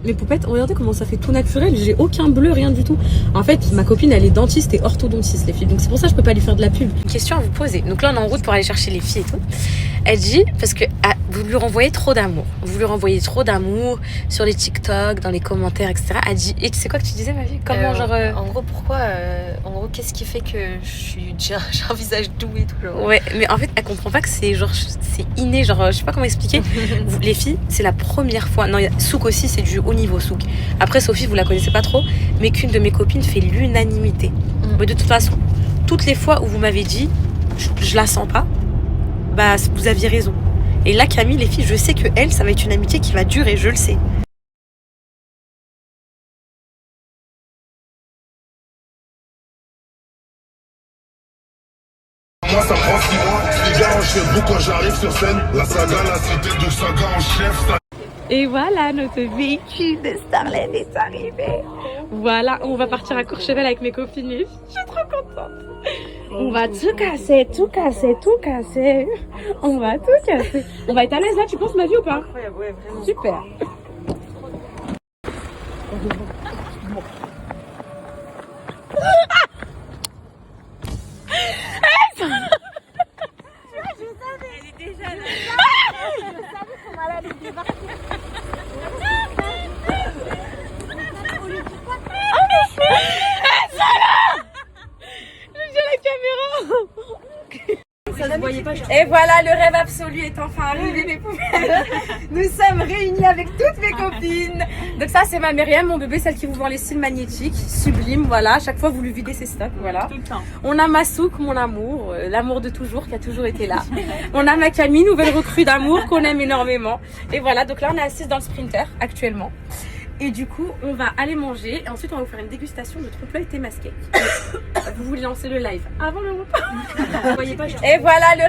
mes poupettes, regardez comment ça fait tout naturel, j'ai aucun bleu, rien du tout. En fait, ma copine, elle est dentiste et orthodontiste, les filles. Donc c'est pour ça que je peux pas lui faire de la pub. Une question à vous poser. Donc là, on est en route pour aller chercher les filles et tout. Elle dit, parce que vous lui renvoyez trop d'amour. Vous lui renvoyez trop d'amour sur les TikTok, dans les commentaires, etc. Elle dit, et c'est quoi que tu disais, ma vie? Comment En gros, pourquoi en gros, qu'est-ce qui fait que j'ai un visage doux et tout genre. Ouais, mais en fait, elle comprend pas que c'est genre, c'est inné, genre, je sais pas comment expliquer. Vous, les filles, c'est la première fois. Non, Souk aussi, c'est du haut niveau, Souk. Après, Sophie, vous la connaissez pas trop, mais qu'une de mes copines fait l'unanimité. Mais de toute façon, toutes les fois où vous m'avez dit, je la sens pas, bah, vous aviez raison. Et là, Camille, les filles, je sais que elle, ça va être une amitié qui va durer, je le sais. Moi ça prend 6 mois, Saga en chef, vous quand j'arrive sur scène, la saga, la cité de Saga en chef. Et voilà, notre véhicule de Starlet est arrivé. Voilà, on va partir à Courchevel avec mes copines. Je suis trop contente. On va tout casser, tout casser, tout casser. On va tout casser. On va être à l'aise là, tu penses, ma vie ou pas? Incroyable, ouais, vraiment. Super. Et voilà, le rêve absolu est enfin arrivé, mes poubelles. Nous sommes réunis avec toutes mes copines. Donc ça, c'est ma Myriam, mon bébé, celle qui vous vend les styles magnétiques, sublime, voilà. À chaque fois, vous lui videz ses stocks, voilà. Tout le temps. On a ma Souk, mon amour, l'amour de toujours, qui a toujours été là. On a ma Camille, nouvelle recrue d'amour, qu'on aime énormément. Et voilà, donc là, on est assises dans le Sprinter, actuellement. Et du coup, on va aller manger et ensuite on va vous faire une dégustation de trompe-l'œil thé masqué. Vous voulez lancer le live avant le repas? Vous voyez pas, et voilà le...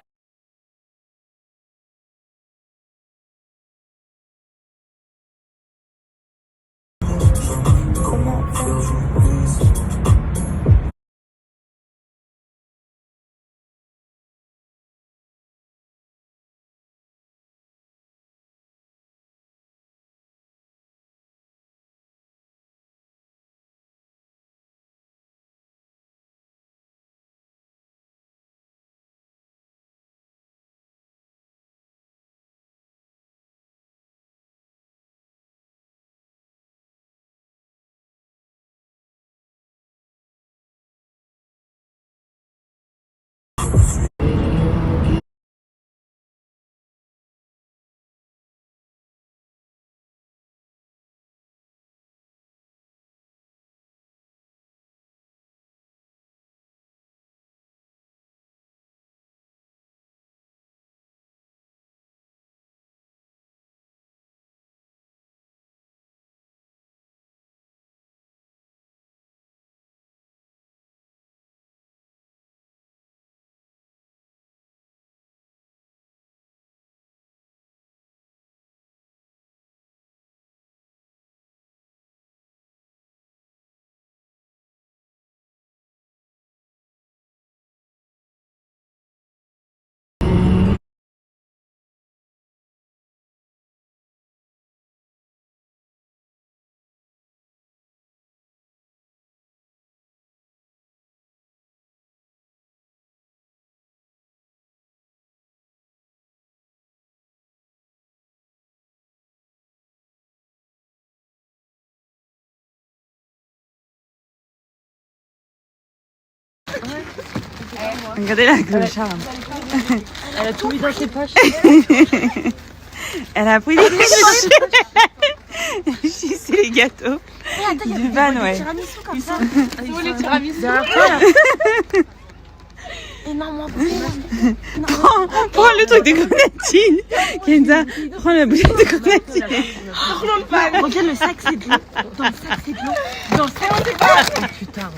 Regardez la gauche. Elle a tout mis dans ses poches. Elle a pris des chiches, c'est les gâteaux. Du van, ouais. Vous les tiramisu? Énormément. Prends le truc de grenadine. Kenza, prends la bouteille de grenadine. Regarde le sac, c'est de l'eau. Dans le sac, c'est de l'eau. Dans le sac, c'est pas. Oh putain.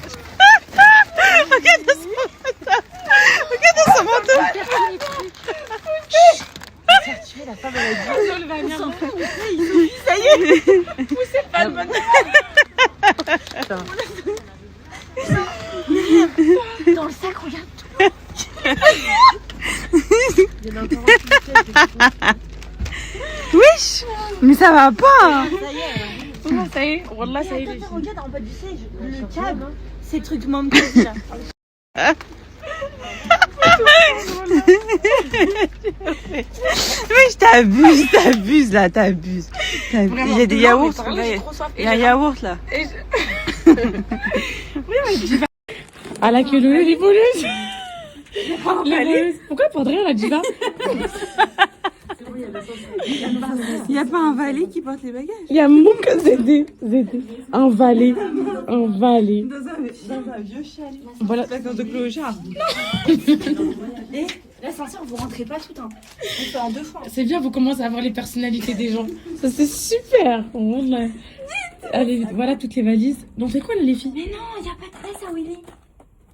Regarde son manteau. La femme, elle a dit. Ça y est. Poussez pas le bon. Dans le sac, regarde tout. Wesh. Mais ça va pas. Ça y est. ça y est. Wallah, ça y est. Attends, regarde en bas du siège, le câble, c'est le truc Mom Crazy là. Mais je t'abuse là, t'abuses. Il y a des yaourts. Il y a un yaourt là. À la queue les voleuses. Pourquoi Pandré la diva? Il n'y a pas un valet qui porte les bagages. Il y a mon que Zédé. Un valet. Dans un vieux chalet. Voilà. Vacances de clochard. Et l'ascenseur, vous rentrez pas tout hein. On fait en 2 fois. C'est bien, vous commencez à voir les personnalités des gens. Ça, c'est super. Wallah. Allez, voilà toutes les valises. On fait quoi là, les filles? Mais non, il n'y a pas de place à Willy.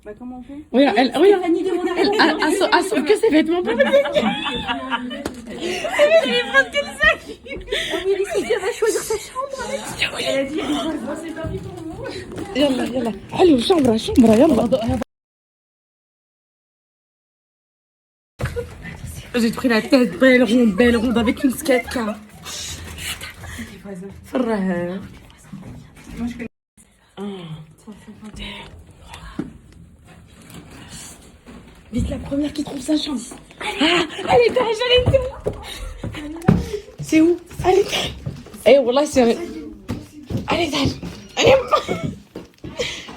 Bah comment on fait? Regarde, elle Fanny demande à elle sauve que ses vêtements pour le Willy, c'est bien, elle va choisir sa chambre. Elle a dit, c'est pas mis pour vous. Yalla. Allez, chambre, yalla. J'ai pris la tête belle ronde avec une skate car. Frère. Moi je connais. Vite la première qui trouve sa chambre. À l'étage. C'est où? À l'étage. Eh wallah c'est. À l'étage. Allez.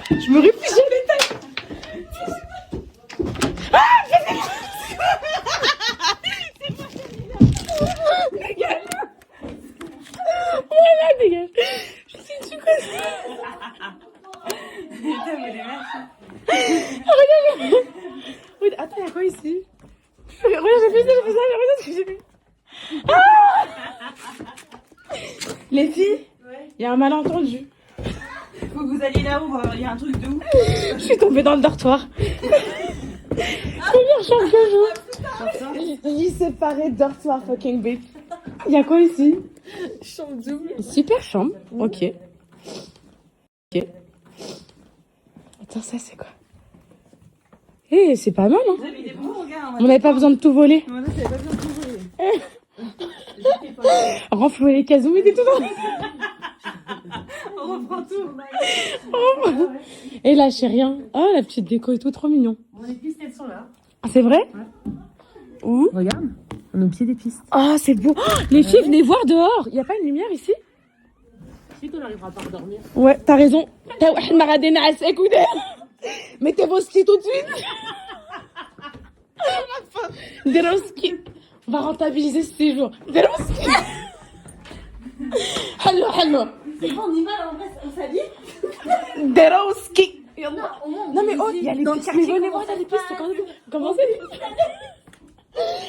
Je me réfugie à l'étage. Voilà, dégage. Je suis dessus quoi. Regarde. Attends, il y a quoi ici? Regarde, j'ai fait ça. Regarde ce que j'ai fait. Les filles, il y a un malentendu. Faut que vous alliez là-haut, il y a un truc de ouf. Je suis tombée dans le dortoir. Première chambre que je lis séparé dortoir fucking bitch. Il y a quoi ici? Chambre double. Super chambre. Ok. Attends, ça c'est quoi? Eh, c'est pas mal hein. On n'avait pas besoin de tout voler. Renflouer les cases, mais t'es tout dans. On reprend tout. Et là, j'ai rien. Oh, la petite déco et tout, trop mignon. Les pistes, elles sont là. Ah, c'est vrai? Où? Regarde, on est au pied des pistes. Ah, c'est beau. Oh, les filles, venez voir dehors. Il y a pas une lumière ici? Tu sais qu'on n'arrivera pas à dormir. Ouais, t'as raison. Écoutez. Mettez vos skis tout de suite. Deroski. On va rentabiliser ce séjour. Deroski. Hello. C'est bon, on y va, en vrai, on s'habille. Deroski. Non, mais oh, il y a les pistes. Mais venez voir, il y a les pistes. Comment c'est?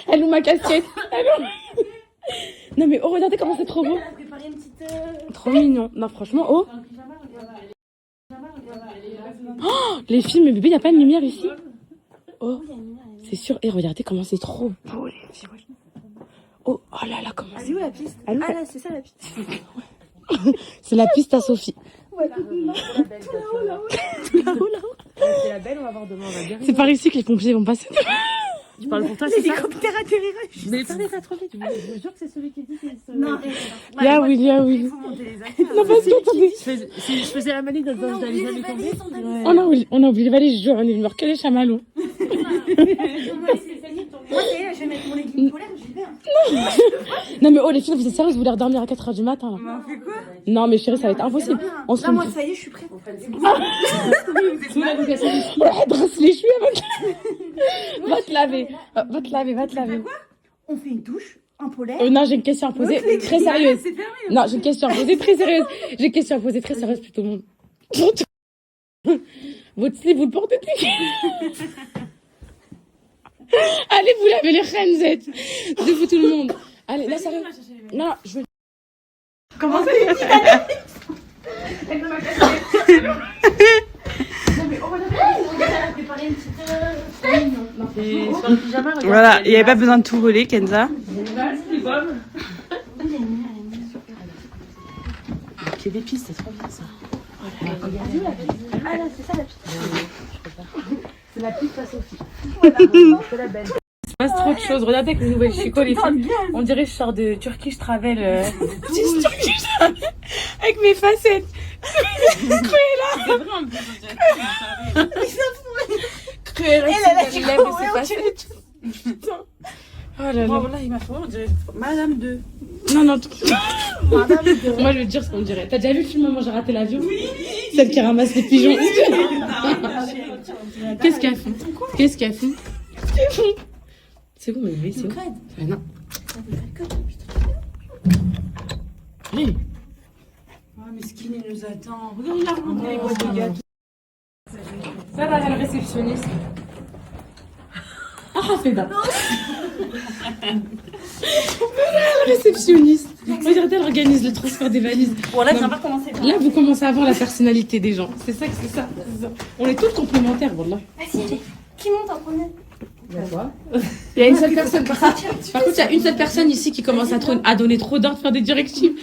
Elle nous ma casquette. Non mais oh, regardez comment c'est trop beau. Elle a préparé une petite. Trop mignon. Non, franchement, oh. Oh, les filles, mais bébé, il n'y a pas de lumière ici. Oh, c'est sûr. Et regardez comment c'est trop beau, les filles. Oh là là, comment c'est. Elle est où la piste? Elle est où, Ah là, c'est ça la piste. C'est la piste à Sophie. Ouais, tout là-haut. C'est la belle, on va voir demain, on va bien. C'est par ici que les pompiers vont passer. Tu parles pour toi, c'est ça? L'hélicoptère atterrira. Mais parlez pas trop vite, je vous jure que c'est celui qui dit que c'est. Non, Ya oui. il faut monter les affaires. Non, parce que attendez. Si je faisais la manie dans le je n'allais jamais tomber. On a oublié les valises, je ne me que les chamallows. Moi, je vais mettre mon legging polaire, j'y vais. Non mais oh les filles, vous êtes sérieuses, vous voulez redormir à 4h du matin là? Mais on fait quoi? Non mais chérie, ça va être impossible. On se Là, moi, ça y est, je suis prête. Dresse les cheveux avant. Va te laver. Va te laver. On fait une douche en polaire. Non, j'ai une question à poser très sérieuse. Non, j'ai une question à poser très sérieuse. Pour tout le monde. Votre slip, vous le portez plus. Allez, vous lavez les reines, de vous tout le monde. Allez, là, sérieux. Non, je veux. Comment ça? Elle m'a cassé. Non, mais oh, elle a préparé une petite. Sur le pyjama, regarde. Voilà, il n'y avait pas besoin de tout voler, Kenza. Pied des pistes, c'est trop bien ça. Regardez la piste. Ah là, c'est ça la piste. C'est la piste à Sophie. Voilà, c'est la belle. Il se passe trop de choses. Regardez avec les nouvelles chicots, les filles. On dirait que je sors de Turkish Travel. Avec mes facettes. C'est vrai en plus, on dirait Cruella, Elle a ses dit lèvres quoi, et ses ouais, facettes. Putain. Oh là là. Moi, là, il m'a fait, on dirait Madame 2. Non, non. Moi, je vais te dire ce qu'on dirait. T'as déjà vu le film Maman, j'ai raté l'avion? Oui. Celle qui ramasse les pigeons. Qu'est-ce qu'elle fait? Qu'est-ce qu'elle fait? C'est bon, mais oui, c'est bon. Ah, non. Allez. Ah, mais Skin, il nous attend. Regarde, il a les boîtes de gâteaux. Ça va, le réceptionniste. Ah, c'est là. Réceptionniste. Regardez, elle organise le transfert des valises. Bon, là, Non, ça va commencer. là, vous commencez à voir la personnalité des gens. C'est ça que c'est ça. On est toutes complémentaires, voilà. Vas-y, allez. Qui monte en premier? Il y a une seule personne. Par contre, il y a une seule personne ici qui commence à donner trop d'ordre, faire des directives.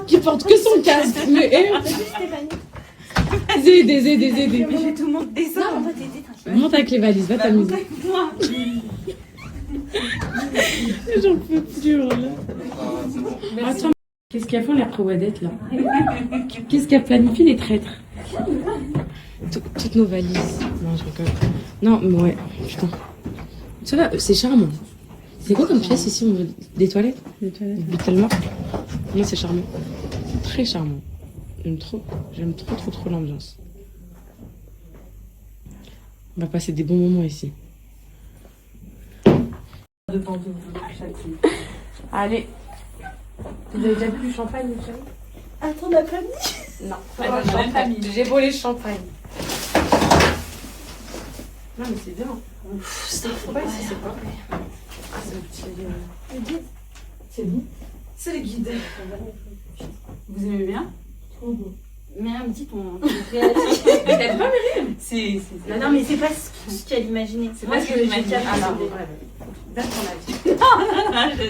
Qui porte que son casque. Mais, zédé. Mais j'ai tout le monde descend. Non, on va t'aider, t'inquiète. Monte avec les valises, va t'amuser. Moi. J'en peux plus, là. Attends, qu'est-ce qu'elles font les prouadettes là? Qu'est-ce qu'elles planifient les traîtres? Toutes nos valises. Non, je rigole. Non, mais ouais, putain. Ça va, c'est charmant. C'est quoi comme pièce ici? Des toilettes? Des toilettes. Tellement. Non, c'est charmant. Très charmant. J'aime trop l'ambiance. On va passer des bons moments ici. Allez. Vous avez déjà bu du champagne, Michel? Attends, la famille. Non, pas de champagne. J'ai volé le champagne. Non, mais c'est bien. C'est trop Ouais, si c'est pas. Ah, c'est le petit. C'est bon. C'est le guide. Vous aimez bien? Mais un petit ton créatif. T'aimes pas Myriam? Si. Non, mais c'est pas ce qu'elle imaginait. C'est pas ce que j'imagine. Ah, non. Donne ton avis.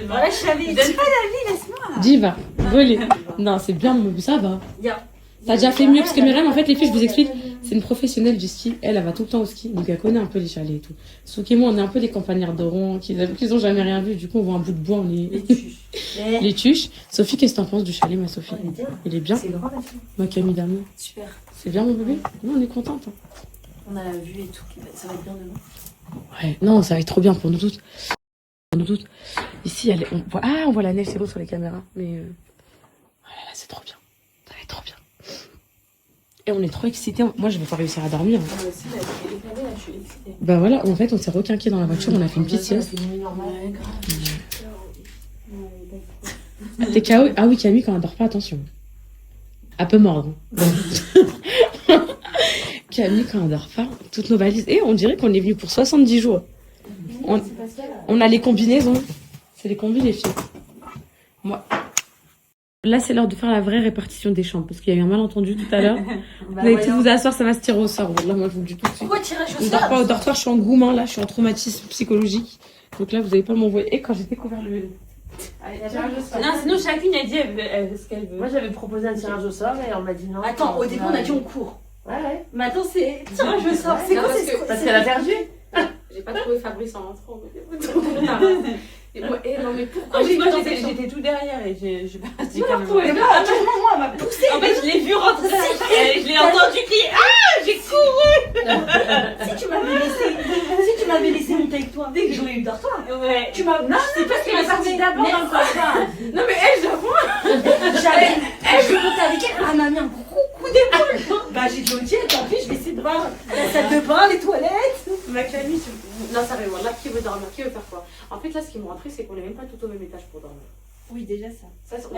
Voilà, je savais. Dis pas la vie, laisse-moi. Diva, volé. Non, c'est bien, mais ça va. T'as déjà fait mieux, parce que Myriam, en fait, les filles, je vous explique, c'est une professionnelle du ski. Elle va tout le temps au ski, donc elle connaît un peu les chalets et tout. Souk et moi, on est un peu des campagnards de Rouen, qui ont jamais rien vu, du coup, on voit un bout de bois, on est... Les tuches. Sophie, qu'est-ce que t'en penses du chalet, ma Sophie? Il est bien. C'est grand, la fille. Ma Camille d'amour. Super. C'est bien, mon bébé? Non, on est contente. Hein. On a la vue et tout. Ça va être bien demain. Ouais, non, ça va être trop bien pour nous toutes. Ici, on voit la neige, c'est beau sur les caméras, mais... Oh là là, c'est trop bien. Ça va être trop bien. Et on est trop excités. Moi, je vais pas réussir à dormir. Moi aussi, là, je suis excitée. Bah voilà, en fait, on s'est requinqué dans la voiture, on a fait une petite sieste. Ouais, grave. T'es KO? Ah oui, Camille, quand elle dort pas, attention. Elle peut mordre. Bon. Camille, quand elle dort pas, toutes nos valises. Et on dirait qu'on est venu pour 70 jours. On a les combinaisons. C'est les combis, les filles. Moi. Là, c'est l'heure de faire la vraie répartition des chambres, parce qu'il y a eu un malentendu tout à l'heure. Vous allez tous vous asseoir, ça va se tirer au sort. Là, moi, je vous le dis tout de suite. Pourquoi tirage au On sort? dort pas au dortoir, je suis en gourmand, là, je suis en traumatisme psychologique. Donc là, vous n'allez pas m'envoyer. Et quand j'ai découvert le vélo. Non, sinon, chacune a dit ce qu'elle veut. Moi j'avais proposé un tirage au sort et on m'a dit non. Attends, au début, on a dit on court. Ouais. Maintenant, c'est tirage au sort. C'est quoi? Parce qu'elle a perdu. J'ai pas trouvé Fabrice en rentrant. Non, mais pourquoi Moi, j'étais tout derrière et j'ai pas dit quand même. Moi, elle m'a poussé. En fait, je l'ai vu rentrer. Je l'ai entendu crier. Ah, j'ai couru. Si tu m'avais laissé monter avec toi, dès que j'aurais eu dans toi. Ouais. Tu m'as. Non, c'est parce qu'elle est partie d'abord dans le coin. Non, mais elle, j'avoue. Je veux monter avec elle. Elle m'a mis un gros coup d'épaule. Bah, j'ai dit, ok, tant pis, je vais essayer de voir la salle de bain, les toilettes. Ma Camille, non, sérieusement, là, qui veut dormir? Qui veut faire quoi? En fait, là, ce qui me rend triste, c'est qu'on est même pas tout au même étage pour dormir. Oui, déjà ça. Ça, c'est...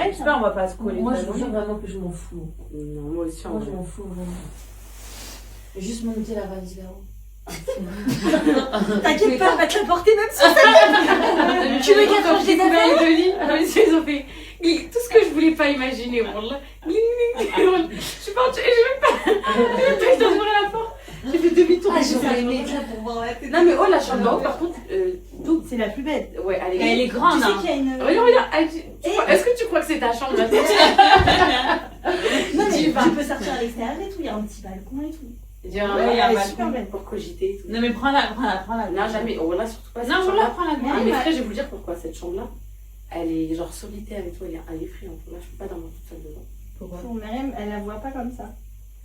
J'espère on va pas se coller. Moi je vous jure vraiment que je m'en fous. Non, moi aussi, en Moi vrai. je m'en fous vraiment. Juste monter la valise là-haut. T'inquiète pas, on va te la porter même sur ta. Tu veux qu'elle range des affaires? de lit. Ah, mais ils ont fait tout ce que je voulais pas imaginer. Wallah. Je suis pas, j'ai même pas eu d'ouvrir la porte. J'ai fait demi-tour. Ah, j'aurais aimé être là pour voir la tête. Non, mais oh, la chambre d'en haut, par contre, double. C'est la plus belle. Ouais, Elle est grande. Tu sais Hein. qu'il y a une. Regarde, est-ce que tu crois que c'est ta chambre là? Non, mais tu peux sortir à l'extérieur et tout. Il y a un petit balcon et tout. Il y a Ouais, il y a un elle est balcon. super belle. pour cogiter et tout. Non, mais prends-la. Non, jamais. Oh, là, surtout pas. Non, voilà, prends-la. Ah, mais frère, je vais vous dire pourquoi cette chambre-là. Elle est genre solitaire et tout, elle est friande. Là, je peux pas dormir toute seule dedans. Pour Myriam, elle la voit pas comme ça.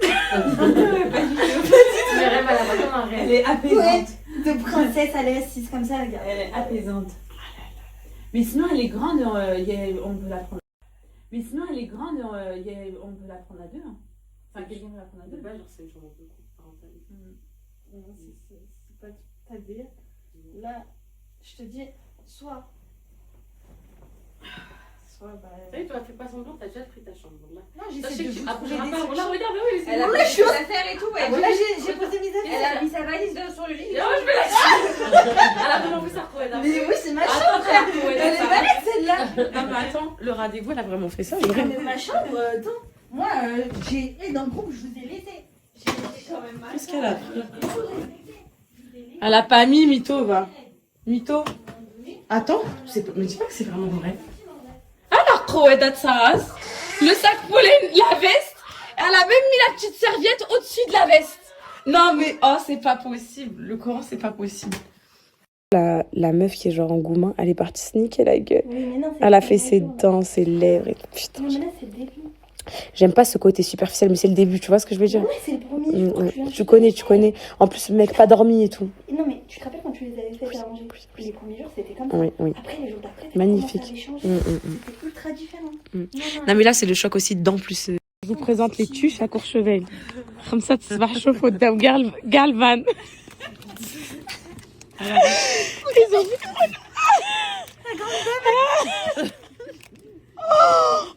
Myriam, elle a pas comme un rêve. Elle est apaisante. De princesse, elle est assise comme ça, regarde. Elle est apaisante. Mais sinon, elle est grande, on peut la prendre. Mais sinon, elle est grande, on peut la prendre à deux. Hein. Enfin, quelqu'un peut la prendre à deux. Bah, genre, c'est genre un peu parental. Non, c'est pas ta délire. Là, je te dis, soit. Bah... Tu sais, toi, fais pas semblant, t'as déjà pris ta chambre. Là. Non, j'essaie de vous Après, trouver des là, solutions. regarde, oui, c'est Elle a bon. pas ses affaires et tout. Ah, voilà, j'ai posé mes Elle affaires. a mis sa valise sur le lit. Non, je vais la Elle a vraiment vu sa recouette. Mais oui, c'est ma Attends, chambre. frère, recouette, Elle est ça. balèze celle-là. Non, mais attends, le rendez-vous, elle a vraiment fait ça. Ah, mais ma chambre, attends. Moi, j'ai. Dans le groupe, je vous ai laissé. J'ai quand même ma Qu'est-ce qu'elle a fait? Elle a pas mis Mytho, va. Mytho. Attends, me dis pas que c'est vraiment vrai. Alors, Croeda de sa race, le sac pollen, la veste, elle a même mis la petite serviette au-dessus de la veste. Non, mais oh, c'est pas possible. Le Coran, c'est pas possible. La meuf qui est genre en goumin, elle est partie sneaker la gueule. Oui, mais non, Elle a fait ses dents, ses lèvres et tout. Putain. Non, mais là, c'est le début. J'aime pas ce côté superficiel, mais c'est le début, tu vois ce que je veux dire? Ouais, c'est le premier jour. Tu connais. En plus, le mec pas dormi et tout. Non, mais tu te rappelles quand tu les avais fait à manger? Les premiers jours, c'était comme ça. Oui. Après, les jours d'après, Magnifique. C'était ultra différent. Non, mais là, c'est le choc aussi dedans, plus. Je vous présente les tuches à Courchevel. Comme ça, tu vas chauffer au dame Galvan. Ils ont vu.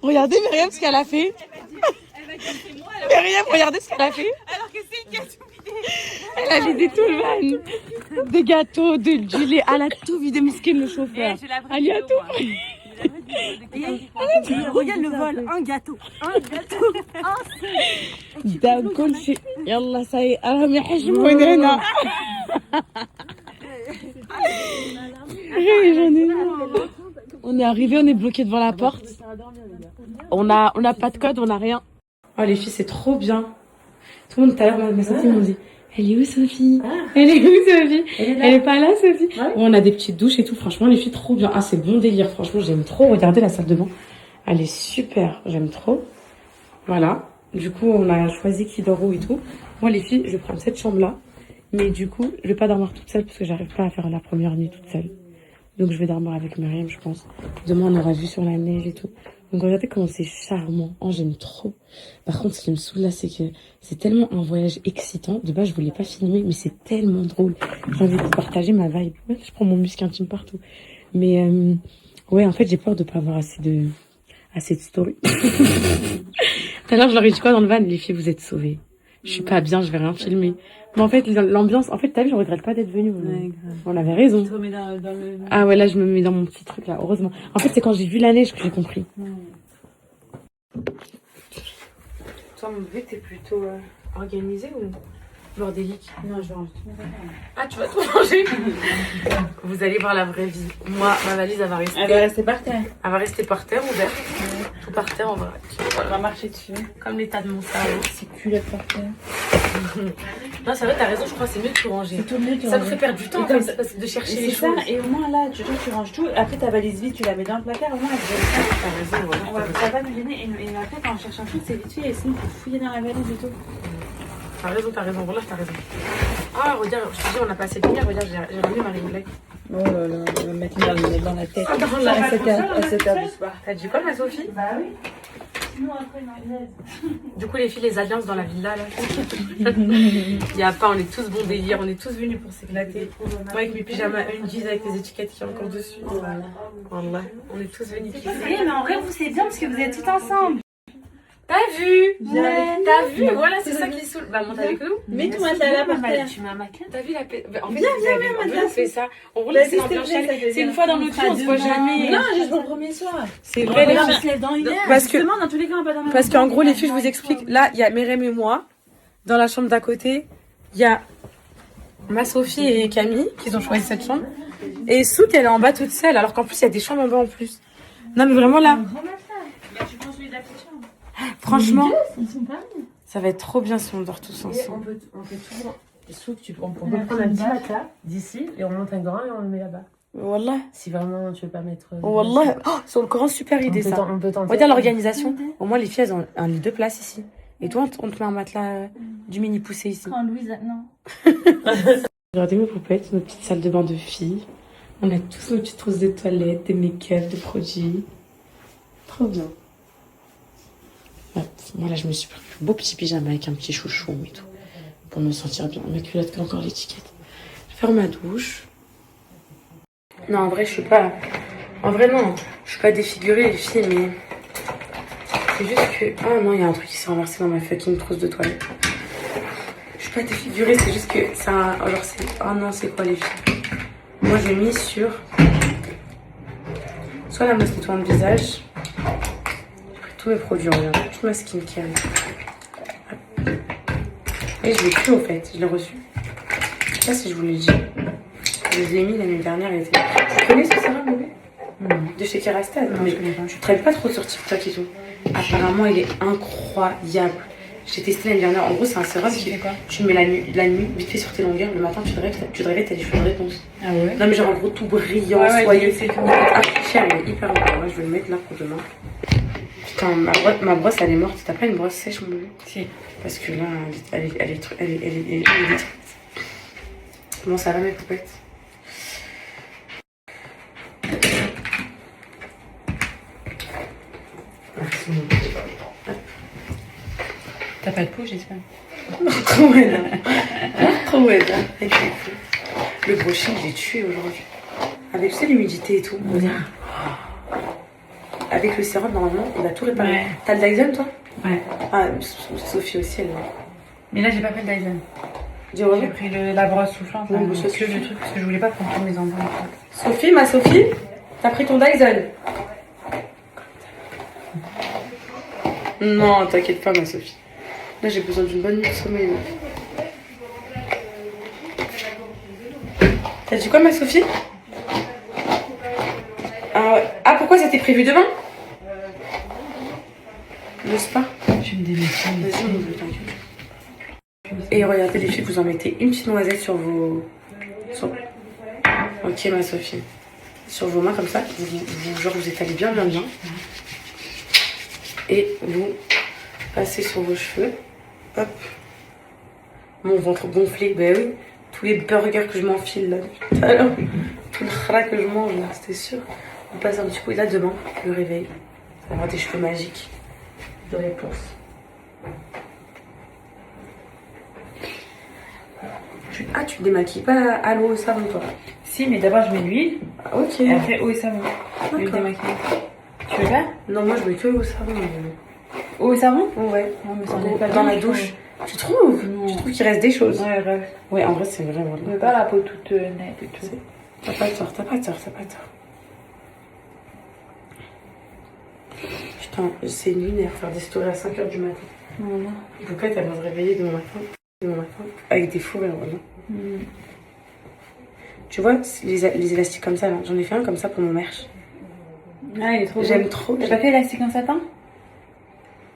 Regardez Myriam ce qu'elle a fait. Myriam, regardez ce qu'elle a fait. Alors que c'est une qui a tout vidé. Elle a vidé tout le van. Des gâteaux, du lait. Elle a tout vidé, miskin le chauffeur. Elle y a tout pris. Regarde le vol, un gâteau. دام كل شيء يلا سي راهم يحجمون هنا On est arrivé, on est bloqué devant la porte. On a pas de code, on a rien. Oh les filles, c'est trop bien. Tout le monde tout à l'heure m'a sorti, ils m'ont dit elle est où Sophie? Elle est où Sophie? Elle est pas là Sophie? Ouais. On a des petites douches et tout, franchement les filles trop bien. Ah c'est bon délire, franchement j'aime trop. Regardez la salle de bain. Elle est super, j'aime trop. Voilà. Du coup on a choisi qui dort où et tout. Moi les filles, je vais prendre cette chambre là. Mais du coup, je vais pas dormir toute seule parce que j'arrive pas à faire la première nuit toute seule. Donc je vais dormir avec Myriam, je pense. Demain, on aura vu sur la neige et tout. Donc regardez comment c'est charmant. Oh, j'aime trop. Par contre, ce qui me saoule là, c'est que c'est tellement un voyage excitant. De base, je voulais pas filmer, mais c'est tellement drôle. J'ai envie de partager ma vibe. Ouais, je prends mon muscle intime partout. Mais ouais, en fait, j'ai peur de pas avoir assez de story. Tout à l'heure, je leur ai dit quoi dans le van? Les filles, vous êtes sauvées. Je suis pas bien, je vais rien filmer. Mais en fait, l'ambiance, en fait, t'as vu, je regrette pas d'être venue. Ouais, on avait raison. Tu te remets dans le... Ah ouais, là, je me mets dans mon petit truc, là, heureusement. En fait, c'est quand j'ai vu la neige que j'ai compris. Toi, mon bébé, t'es plutôt organisé ou bordélique? Non, je vais ranger. Ah, tu vas tout manger? Vous allez voir la vraie vie. Moi, ma valise, elle va rester... Elle va rester par terre. Elle va rester par terre, ouverte. Tout par terre, on va... On va marcher dessus. Comme l'état de mon cerveau. C'est culotte par terre. Non, c'est vrai, t'as raison, je crois que c'est mieux de tout ranger. C'est tout mieux de Ça nous fait perdre du temps, comme ça, de chercher les c'est ça, choses. et au moins là, tu ranges tout. Après, ta valise vide, tu la mets dans le placard. Au moins, T'as raison, voilà. ça va nous gêner. Et après, quand on cherche un truc, c'est vite fait. Et sinon, il faut fouiller dans la valise et tout. T'as raison, voilà, t'as raison. Ah, regarde, je te dis, on a passé de lumière, regarde, j'ai remis ma ring light. Oh là là, on va mettre dans la tête. Ah, dans la À 7h du soir. T'as dit quoi, ma Sophie? Bah oui. Sinon, après, Du coup, les filles, les alliances dans la villa, là. Il y a pas, on est tous bons délire, on est tous venus pour s'éclater. Moi, avec mes pyjamas undies avec les étiquettes qui sont encore dessus. Voilà. On est tous venus kiffer. mais en vrai, vous, c'est bien parce que vous êtes tous ensemble. T'as vu? T'as vu? Voilà, c'est ça qui saoule. Bah, monte avec nous. Mets ton matelas là par terre. Tu mets un matelas. T'as vu la paix? En fait, on fait ça. On roule, c'est l'ambiance. C'est une fois dans notre vie, on se voit jamais. Non, juste pour le premier soir. C'est vrai, les On filles. se lève dans une heure. Parce que, Justement, dans tous les cas, on va pas dormir. parce qu'en gros, les filles, je vous explique. Là, il y a Myriam et moi. Dans la chambre d'à côté, il y a ma Sophie et Camille qui ont choisi cette chambre. Et Souk, elle est en bas toute seule, alors qu'en plus, il y a des chambres en bas en plus. Non, mais vraiment là. Tu prends celui de la petite chambre. Franchement, Ils sont pas mis. ça va être trop bien si on dort tous ensemble. On peut toujours. On peut prendre un petit matelas d'ici et on monte un grand et on le met là-bas. Wallah. Si vraiment tu veux pas mettre. Wallah. Oh, sur le Coran, super idée ça. On peut tenter. Regarde l'organisation. Au moins, les filles, elles ont un lit de place ici. Et toi, on te met un matelas du mini poussé ici. Quand Louise, non. Regardez mes poupettes, nos petites salles de bain de filles. On a tous nos petites trousses de toilette, des make-up, des produits. Trop bien. Ouais, moi là, je me suis pris un beau petit pyjama avec un petit chouchou et tout. Pour me sentir bien. Ma culotte qui a encore l'étiquette. Je vais faire ma douche. Non, en vrai, je suis pas... En vrai, non. Je suis pas défigurée, les filles, mais... C'est juste que... Ah non, il y a un truc qui s'est renversé dans ma fucking trousse de toilette. Je suis pas défigurée, c'est juste que c'est un... Alors, c'est... Oh non, c'est quoi, les filles? Moi, j'ai mis sur... Soit la masse nettoyante de visage. J'ai pris tous mes produits, regarde. Toute ma skincare. Hop. Et je l'ai plus, au fait. Je l'ai reçu. Je sais pas si je vous l'ai dit. Je les ai mis l'année dernière. Et tu connais ce sérum, bébé? De chez Kerastase. Mais tu traînes pas trop sur TikTok et tout. Apparemment, il est incroyable. J'ai testé l'année dernière. En gros, c'est un sérum qui tu le mets la nuit, vite fait sur tes longueurs. Le matin, tu te réveilles, t'as des cheveux de réponse. Ah ouais? Non, mais genre en gros, tout brillant, soyeux. C'est cher, il est hyper bon. Moi, je vais le mettre là pour demain. Putain, ma brosse, elle est morte. T'as pas une brosse sèche, mon bébé? Si. Parce que là, elle est. Comment ça va, mes poupettes? Merci, mon bébé. T'as pas de peau, j'espère. Trop ouais, là. Trop ouais, là. Le brushing, je l'ai tué aujourd'hui. Avec, tu sais, l'humidité et tout. Avec le sérum, normalement, il va tout réparer. Ouais. T'as le Dyson, toi? Ouais. Ah, Sophie aussi, elle. Mais là, j'ai pas pris le Dyson. J'ai pris la brosse soufflante. Non, que le truc, parce que je voulais pas prendre tous mes embrouilles. Sophie, ma Sophie, t'as pris ton Dyson? Non, t'inquiète pas, ma Sophie. Là, j'ai besoin d'une bonne nuit de sommeil. T'as dit quoi, ma Sophie? Ah, pourquoi c'était prévu demain? Le spa? Je me démétier. Vas-y, on veut, t'inquiète. Et regardez, les filles, vous en mettez une petite noisette sur vos... Ok, ma Sophie. Sur vos mains, comme ça. Genre, vous étalez bien. Et vous passez sur vos cheveux. Hop. Mon ventre gonflé, ben oui. Tous les burgers que je m'enfile là depuis tout à l'heure. Tout le khra que je mange là, c'était sûr. On passe un petit coup et là demain, le réveil. Ça va avoir des cheveux magiques. De réponse. Ah, tu te démaquilles pas à l'eau et savon, toi? Si, mais d'abord je mets l'huile. Ah, ok. Et après eau et savon. L'huile démaquillée. Tu veux pas? Non, moi je mets que l'eau et savon. Eau et savon? Ouais. Non, mais ça n'est pas dans la douche. Tu trouves? Non. Tu trouves qu'il reste des choses? Ouais, ouais. Ouais, en vrai, c'est vrai. Voilà. Mais pas la peau toute nette et tout. T'as pas tort. Putain, c'est lunaire faire des stories à 5h du matin. Voilà. Donc elle va se réveiller demain matin, avec des fourrures, voilà. Tu vois, les élastiques comme ça, là, j'en ai fait un comme ça pour mon merch. Ah, il est trop beau. J'aime trop. T'as pas fait élastique en satin?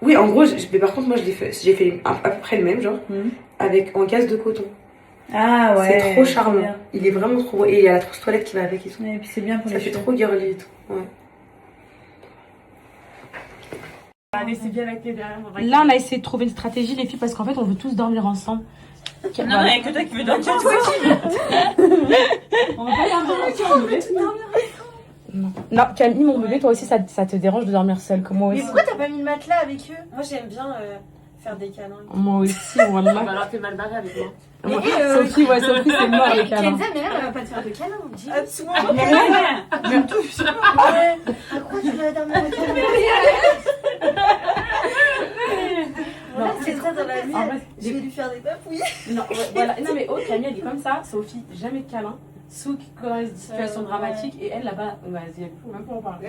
Oui, en gros, mais par contre, moi, j'ai fait à peu près le même, genre, avec en gaze de coton. Ah ouais. C'est trop charmant. Il est vraiment trop beau. Et il y a la trousse toilette qui va avec et tout. Et puis c'est bien pour ça les fait cheveux. trop girly et tout. Ouais. Allez, c'est bien avec les derrière. Là, on a essayé de trouver une stratégie, les filles, parce qu'en fait, on veut tous dormir ensemble. Non, il n'y a que toi qui veux dormir. On va pas dormir. Non, Camille, mon bébé, toi aussi, ça te dérange de dormir seule, comme moi aussi. Mais pourquoi t'as pas mis le matelas avec eux? Moi j'aime bien faire des câlins. Moi aussi, wallah. Alors t'es mal barré avec moi. Sophie, Sophie, c'est mort avec câlins. Kenza, mais là, elle va pas te faire de câlins. Dis. Absolument. Je me touche. À quoi tu vas dormir au câlin? Voilà, c'est ça dans la vie. Je vais lui faire des papouilles. Non, voilà. Non, mais Camille, elle est comme ça. Sophie, jamais de câlins. Souk, quand il y a des situations dramatiques, et elle là-bas, vas-y, même pas en parler.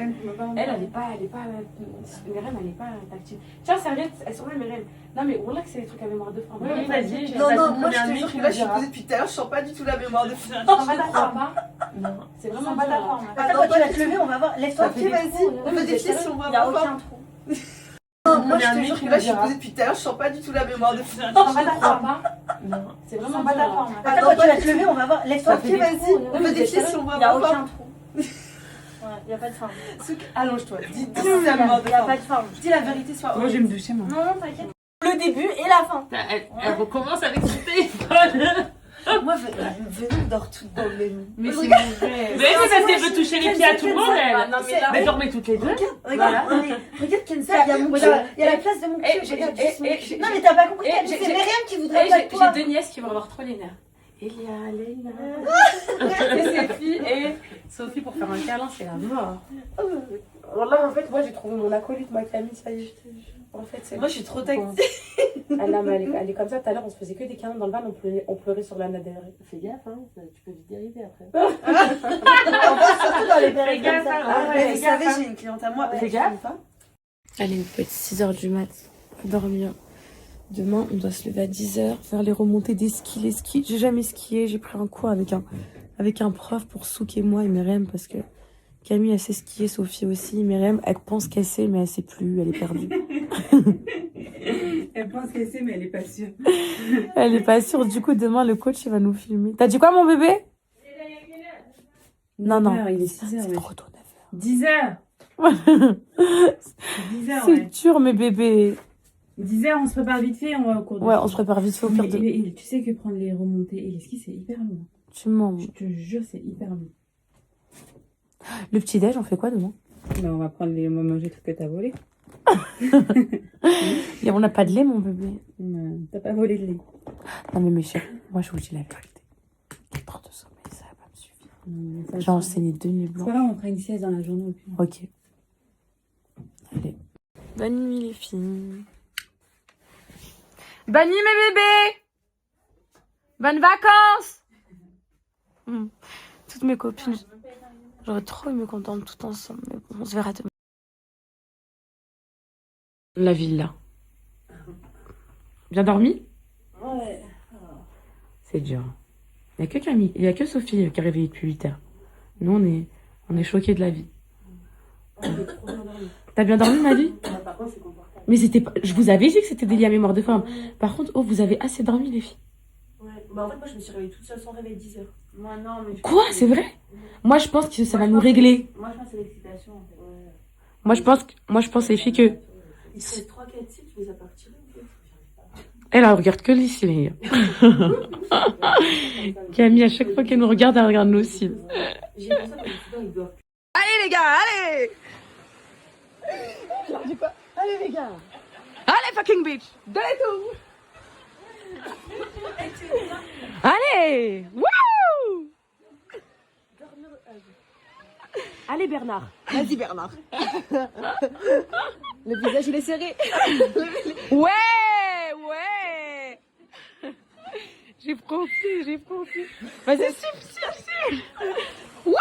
Elle est pas, Myriam, elle est pas tactile. Tiens, serviette, elles sont là, Myriam. Non, mais on l'a que c'est des trucs à mémoire de fin. Oui, vas-y. Non, moi je te jure que là, je suis posée depuis tout à l'heure, je sens pas du tout la mémoire de fin. Non, c'est vraiment pas ta forme. Attends, quand tu vas te lever, on va voir. Laisse-toi, ok, vas-y. On peut défier si on va voir. Il n'y a aucun trou. moi, je un te mec jure qui que le là, je suis dira. posée depuis tout à l'heure, je sens pas du tout la mémoire de Pas d'accord, pas. Non, c'est vraiment Pas dur, d'accord. hein. Attends, tu vas te lever, on va voir. Lève-toi, Ça fait ok, des vas-y. trous, On peut défier si on Il va n'y a voir. aucun trou. Il n'y a pas de forme. Allonge-toi, dis Il la mémoire de n'y a forme. pas de forme. Dis la vérité, sois Moi, je vais me doucher, moi. Non, t'inquiète. Le début et la fin. Elle recommence avec son téléphone. Moi, venez, on dort toutes dans le même. Mais c'est Regarde. mon vrai. Mais Mais c'est ça moi, veut toucher les pieds à tout le monde, elle. Non, mais là- Mais dormez toutes les deux. Regarde, regarde Kenza, il y a mon cul. Il y a la place de mon cul. Regarde juste mon cul. Non, mais t'as pas compris. C'est Myriam qui voudrait pas de toi. J'ai deux nièces qui vont avoir trop les nerfs. Elia, Léna. Et ses filles et Sophie pour faire un câlin, c'est la mort. Voilà, en fait, moi j'ai trouvé mon acolyte, ma Camille, ça y est, je te jure. En fait, c'est. Moi, je suis trop taxée. Ah non, mais elle est comme ça. Tout à l'heure, on se faisait que des câlins dans le van, on pleurait sur la natte derrière. Fais gaffe, hein, tu peux vite dériver après. Surtout dans les périodes Fais comme gaffe, ça. hein. Mais vous savez, j'ai une cliente à moi. Fais gaffe. Allez, il peut être 6h du mat. Dormir. Demain, on doit se lever à 10h, faire les remontées des skis. Les skis, j'ai jamais skié. J'ai pris un cours avec un prof pour Souk et moi et Myriam parce que Camille, elle sait skier, Sophie aussi. Myriam, elle pense qu'elle sait, mais elle sait plus. Elle est perdue. Elle pense qu'elle sait, mais elle est pas sûre. Elle est pas sûre. Du coup, demain, le coach, il va nous filmer. T'as dit quoi, mon bébé? Non, non. Il est 6h. C'est Ouais. trop tôt, 10h. 9h. 10h, C'est ouais. dur, mes bébés. 10h, on se prépare vite fait, on va au cours de Ouais, on se prépare vite fait au pire de... Tu sais que prendre les remontées et les skis, c'est hyper long. Tu mens. Je te jure, c'est hyper long. Le petit-déj, on fait quoi demain? Bah, on va manger tout ce que t'as volé. Et on n'a pas de lait, mon bébé. T'as pas volé de lait. Non, mais mes chéris, moi, je vous dis la vérité. 4 heures de sommeil, ça va pas me suffire. J'ai enseigné 2 nuits C'est pas blanches. grave, on fera une sieste dans la journée au pire. Ok. Allez. Bonne nuit, les filles. Bonne nuit, mes bébés. Bonnes vacances. Toutes mes copines, j'aurais trop aimé qu'on dorme toutes ensemble, mais bon, on se verra demain. La villa. Bien dormi? Ouais. C'est dur. Il n'y a que Camille, il y a que Sophie qui est réveillée depuis 8 heures. Nous, on est choqués de la vie. T'as bien dormi, ma vie? Par contre, c'est confortable. Mais c'était pas... Je vous avais dit que c'était des lits à mémoire de femme. Par contre, oh, vous avez assez dormi, les filles. Ouais. Bah, en fait, moi, je me suis réveillée toute seule sans réveil 10h. Moi, non, mais. Quoi? C'est vrai? Moi, je pense que ça va nous régler. Moi, je pense que c'est l'excitation, en fait. Ouais. Moi, je pense, les filles, que... Il se reste 3, 4 sites, tu les as pas retirés, en fait. Elle regarde que les cils, les gars. Camille, à chaque fois qu'elle nous regarde, elle regarde nos cils. J'ai pensé que les étudiants, ils doivent. Allez, les gars, allez! Allez, les gars. Allez, fucking bitch! Donnez tout! Allez! Wouh! Allez, Bernard. Vas-y, Bernard. Le visage, il est serré. Ouais! Ouais! J'ai profité. Vas-y, sûr. Waouh!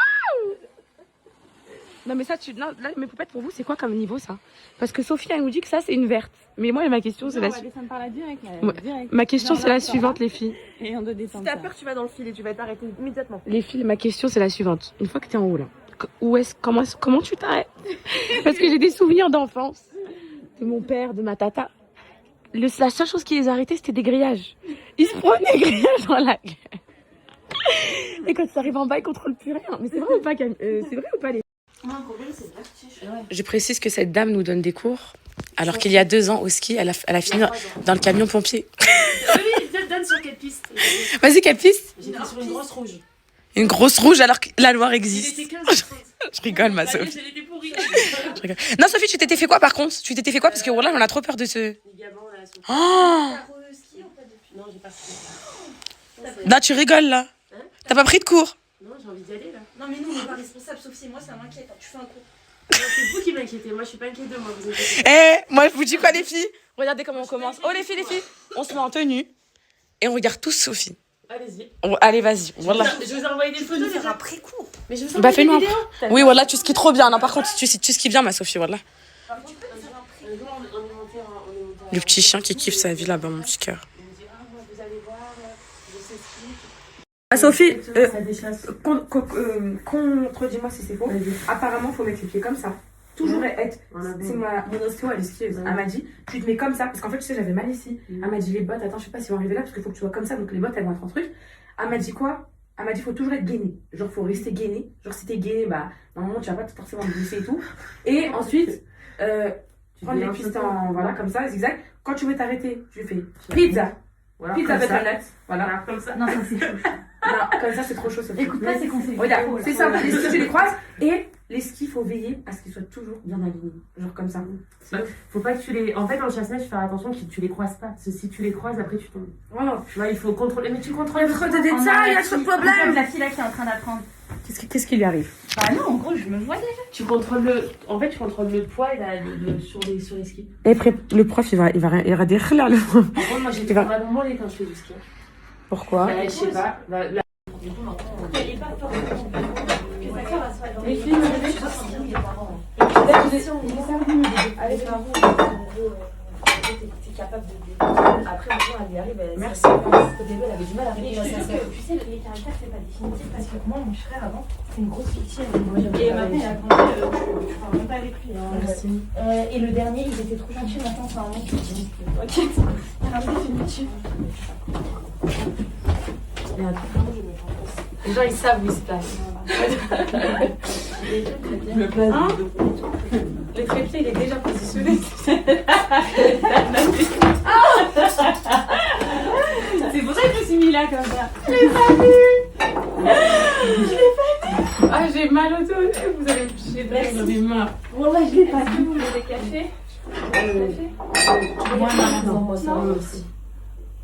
Non, mais ça, non, là, mes poupettes, pour vous, c'est quoi comme niveau, ça? Parce que Sophie, elle nous dit que ça, c'est une verte. Mais moi, ma question, c'est la suivante. descendre par là direct. Ouais. Ma question, c'est la suivante, les filles. Et on doit Si descendre. t'as peur, tu vas dans le fil et tu vas t'arrêter immédiatement. Les filles, ma question, c'est la suivante. Une fois que t'es en haut, là, comment tu t'arrêtes? Parce que j'ai des souvenirs d'enfance. De mon père, de ma tata. La seule chose qui les arrêtait, c'était des grillages. Ils se prenaient des grillages dans la gueule. Et quand ça arrive en bas, ils contrôlent plus rien. Mais c'est vrai ou pas, Camille c'est vrai ou pas, les... Je précise que cette dame nous donne des cours, alors qu'il y a 2 ans au ski, elle a fini dans le camion pompier. Oui, donne sur quelle piste? Vas-y, quelle piste? J'étais sur une grosse rouge. Une grosse rouge alors que la Loire Il existe. était 15h30. Je rigole, ma Sophie. Elle était pourrie. Je rigole. Non, Sophie, tu t'étais fait quoi par contre? Tu t'étais fait quoi? Parce que voilà, on a trop peur de ce... Ligament, là, sur- Oh Non, j'ai pas fait. non, tu rigoles là. T'as pas pris de cours? Non, j'ai envie d'y aller, là. Non, mais nous, on n'est pas responsables, sauf si moi, ça m'inquiète. Tu fais un coup. Non, c'est vous qui m'inquiétez. Moi, je suis pas inquiète de moi. Vous inquiétez Moi je vous dis quoi les filles? Regardez comment on commence. Oh les filles, on se met en tenue et on regarde tous Sophie. pas. Allez-y. Allez, vas-y. Voilà. Je vous ai envoyé des Tu peux nous photos faire un déjà. pré-cours. Mais je vous Bah envoie des fais-nous un... vidéos. Oui, voilà, tu skis trop bien. Non, par contre, tu skis bien, ma Sophie, voilà. On est monté en... Le petit chien qui kiffe sa vie là-bas, mon petit cœur. Il me dit, ah, moi, vous allez voir, je sais ce qui... Ah, Sophie, Ça déchasse. contredis-moi si c'est faux. Apparemment, faut mettre les pieds comme ça. toujours être. C'est mon ostéo, elle est skieuse. Elle m'a dit, tu te mets comme ça. Parce qu'en fait, tu sais, j'avais mal ici. Elle m'a dit, les bottes, attends, je sais pas si vont arriver là, parce qu'il faut que tu sois comme ça. Donc les bottes, elles vont être en truc. Elle m'a dit quoi? Elle m'a dit, faut toujours être gainé. Genre, faut rester gainé. Genre, si t'es gainé, bah, normalement, tu vas pas forcément te glisser et tout. Et ensuite, prendre les pistes en, voilà, comme ça, zigzag. Quand tu veux t'arrêter, tu fais pizza. Voilà, Pizza comme ça. petrolet. Voilà, comme ça. Non, ça c'est chaud. Non, comme ça, c'est trop chaud. Ça Écoute pas ces conseils. Regarde, c'est ça, les skis, tu les croises. Et les skis, faut veiller à ce qu'ils soient toujours bien alignés. Genre comme ça. Faut pas que tu les. En fait, en chasse-neige, faire attention que tu les croises pas. Parce que si tu les croises, après tu tombes. Voilà. Tu vois, il faut contrôler. Mais tu contrôles Il y a trop de détails, il y a trop de problèmes. La fille là qui est en train d'apprendre. Qu'est-ce qui lui arrive? Bah non, en gros, je me vois déjà. Tu contrôles le. En fait, tu contrôles le poids et sur les skis. Et après, le prof, il va dire là. Par contre, moi, j'ai vraiment mal quand je fais du ski. Pourquoi? Je sais pas. Les filles, capable de. Après, maintenant, elle y arrive. Merci. Au début, elle avait du mal à arriver. Tu sais, les caractères, c'est pas définitif parce que moi, mon frère, avant, c'était une grosse victime. Et maintenant, il a grandi, tu parles même pas avec lui. Merci. Et le dernier, ils étaient trop gentils, maintenant, c'est un mec. Ok, il y a un définitif. Les gens, ils savent où ils se placent. Hein? Le trépied, il est déjà positionné. C'est pour ça que je me suis mis là comme ça. Ah, j'ai mal au dos. Vous allez me toucher de j'en ai marre. Wallah, je l'ai pas vu. Vous l'avez caché? Moi, moi, ça aussi.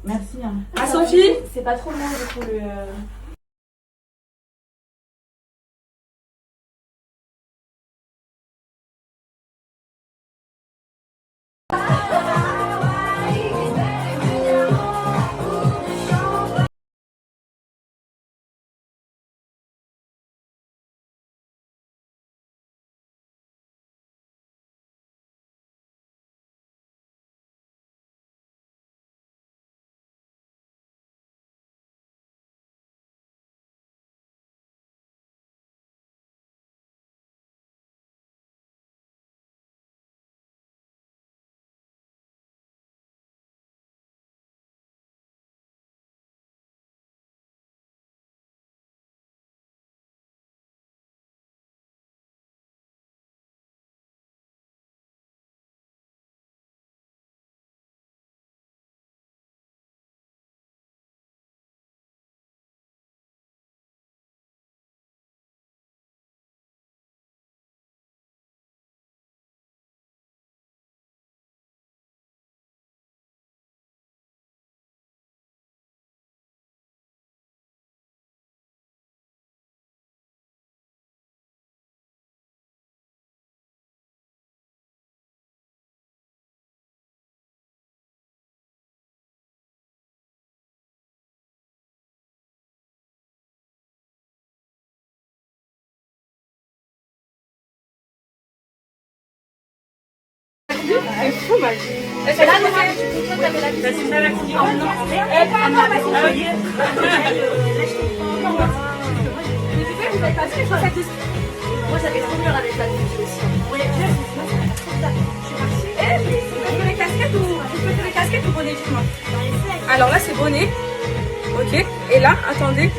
Merci. Hein. Ah, Sophie? C'est pas trop loin, je trouve, le. C'est fou, ma vie. Est-ce que là, tu avais la piscine? Vous avez pas fait chaussettes de ski? Moi, j'avais trop peur avec la tenue aussi. Oui, je suis partie. Tu peux les casquettes ou bonnet, dis-moi. Alors là, c'est bonnet. Ok. Et là, attendez.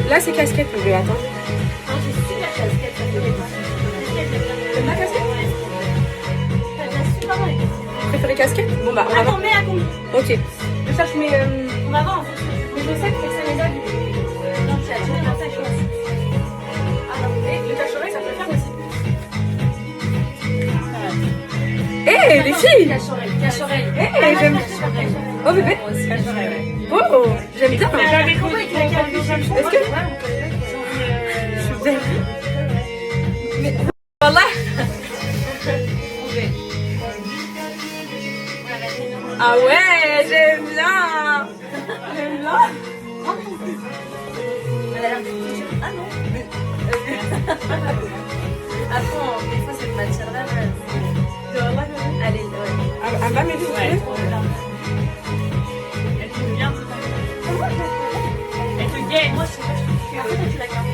Là, c'est casquette. Je vais attendre. Non, j'ai super casquette, ça fait T'aimes la casquette? super mal. Tu préfères les casquettes? Bon, bah, on va voir. Attends, mets à combien? Ok. Je cherche mes. On va voir en fait. Mais je sais que c'est les habits. Non, tu as tiré dans ta chose. Ah non, et le cache-oreille, ça peut le faire aussi. Hé, les filles! Cache-oreille. Hé, j'aime. Oh, bébé! Oh, j'aime bien. Est-ce que. Mais. Wallah! Ah ouais, j'aime bien! J'aime bien! Elle a l'air de couture. Ah non. Après, des fois, cette matière-là, elle est. Ouais. Elle va m'étouffer. Elle te bien. Elle te gagne. Moi, je sais pas, je trouve que. En fait, tu la gardes.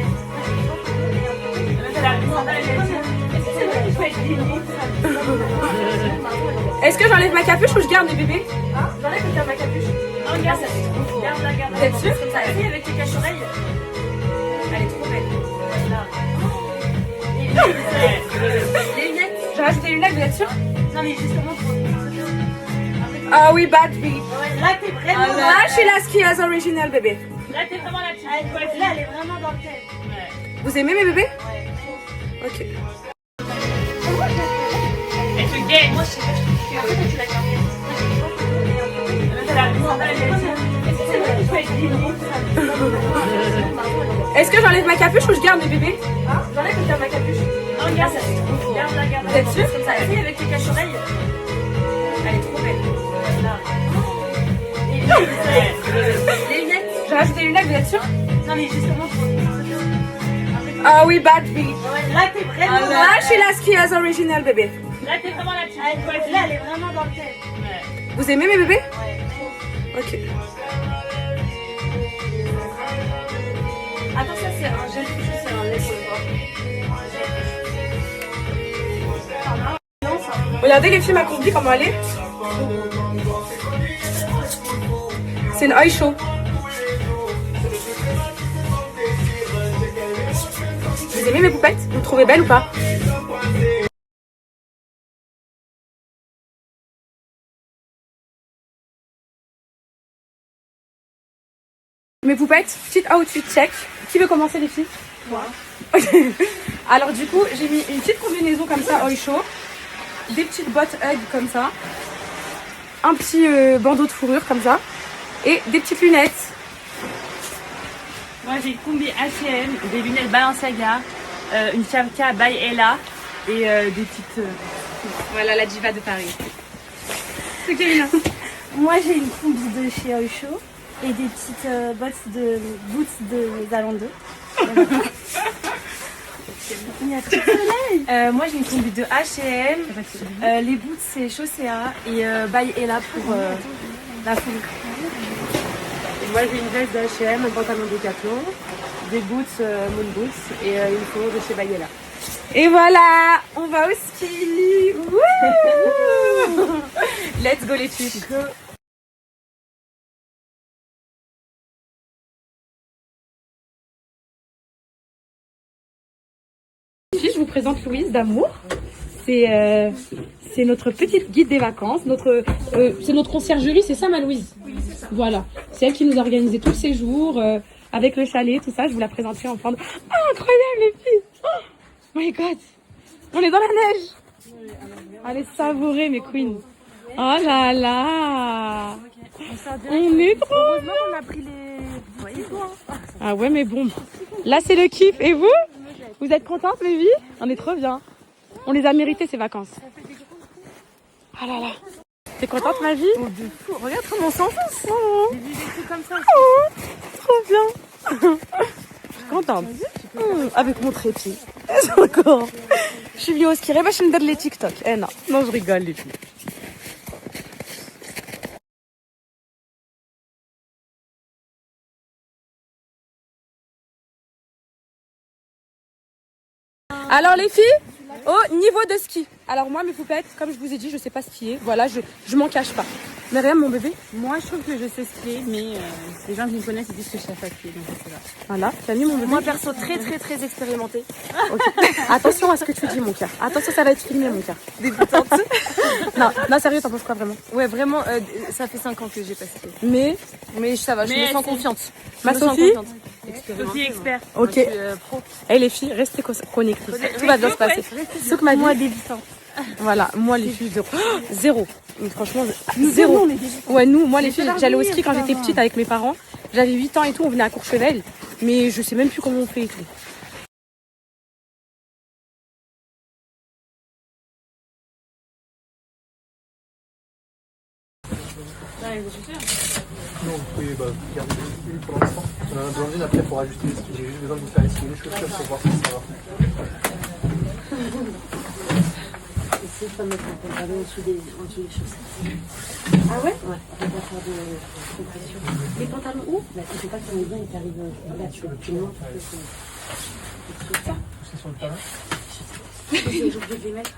Elle a Est-ce que j'enlève ma capuche ou je garde mes bébés? J'enlève ma capuche. Non, garde ça. Garde-la, garde-la. Vous êtes sûrs? Comme ça, essaye avec les cache-oreilles. Elle est trop belle. Les lunettes. Je rajoute les lunettes, vous êtes sûrs? Non, mais justement, Ah oui, bad B. là, t'es vraiment. Là, je suis la skiers original, bébé. Là, t'es vraiment là-dessus. Là, elle est vraiment dans le thème. Vous aimez mes bébés? Ouais. Ok. Elle te gagne. Moi, je sais pas, je trouve que. Après, tu l'as gardée. Est-ce que j'enlève ma capuche ou je garde mes bébés? J'enlève ma capuche. Non, garde ça. Garde-la, garde-la. Vous êtes sûrs? Comme ça, essaye avec les cache-oreilles. Elle est trop belle. Les lunettes. Je rajoute les lunettes, vous êtes sûrs? Non, mais justement, Ah oui, bad B. là, t'es vraiment. Là, je suis la skiers original, bébé. Là, t'es vraiment là-dessus. Là, elle est vraiment dans le thème. Vous aimez mes bébés? Ouais. Ok. Attends, ça, c'est un gel touché, c'est un lait pour le bras. Regardez les filles, ma combi, comment elle est. C'est une eye show. Vous aimez mes poupettes? Vous les trouvez belles ou pas? Mes poupettes, petite outfit check. Qui veut commencer les filles? Moi. Alors du coup, j'ai mis une petite combinaison comme ça, eye show. Des petites bottes Hug comme ça. Un petit bandeau de fourrure comme ça. Et des petites lunettes. Moi j'ai une combi H&M, des lunettes Balenciaga, une chapka by Ella et des petites... Voilà la diva de Paris. C'est Kevin. Moi, j'ai une combi de chez Oysho et des petites boots de Zalando 2. Il y a trop de soleil. moi j'ai une combi de H&M, les boots c'est Chaussea et by Ella pour la fourrure. Moi j'ai une veste de H&M, un pantalon Decathlon, des boots Moon Boots et une fourrure de chez by Ella. Et voilà, on va au ski. Wouh. Let's go les filles. Je vous présente Louise d'Amour. C'est notre petite guide des vacances. C'est notre conciergerie, c'est ça ma Louise? Oui, c'est ça. Voilà. C'est elle qui nous a organisé tout le séjour, avec le chalet, tout ça. Je vous la présenterai en prendre. Ah, incroyable les filles! Oh my god! On est dans la neige! Allez savourer mes queens! Oh là là! On est trop bien! On a pris les. Ah ouais mais bon, là c'est le kiff. Et vous? Vous êtes contentes mes vies? On est trop bien. On les a méritées ces vacances. Ah là là. T'es contente ma vie? Oh, de fou. Regarde comment on s'enfonce. Oh, J'ai vu des trucs comme ça. oh, trop bien. Je suis contente. Avec mon trépied. Encore. Je suis venue au ski. Bah, je me donne les TikTok. Eh non. Non, je rigole les filles. Alors les filles, au niveau de ski. Alors moi mes poupettes, comme je vous ai dit, je sais pas skier. Voilà, je m'en cache pas. Myriam, mon bébé. Moi je trouve que je sais skier mais les gens qui me connaissent ils disent que je sais pas skier donc je sais pas. Voilà, t'as mis mon bébé. Moi, perso, très expérimentée. Okay. Attention à ce que tu dis mon cœur. Attention, ça va être filmé mon cœur. Débutante. non, sérieux, t'en penses quoi vraiment? Ouais, vraiment, ça fait 5 ans que j'ai pas skié. Mais ça va, je me sens confiante. ma Sophie. Sophie expert. Ok. Et les filles, restez connectées. Tout va bien se passer. Sauf que ma vie. Moi, débutante. Voilà, moi les filles, zéro. Mais franchement, zéro. Ouais, moi les filles, j'allais au ski quand j'étais petite avec mes parents. J'avais 8 ans et tout, on venait à Courchevel. Mais je sais même plus comment on fait et tout. Non, vous pouvez garder une pour l'instant. On en a besoin d'une après pour ajuster. J'ai juste besoin de vous faire essayer les chaussures pour voir si ça va. Essaye de pas mettre un pantalon en dessous des chaussettes. Ah ouais? Ouais, on va pas faire de compression. Les pantalons où? Bah, il faut pas que ton aiguille t'arrive là, tu montes, tu fais ça. Pousser sur le talon. J'ai oublié de les mettre.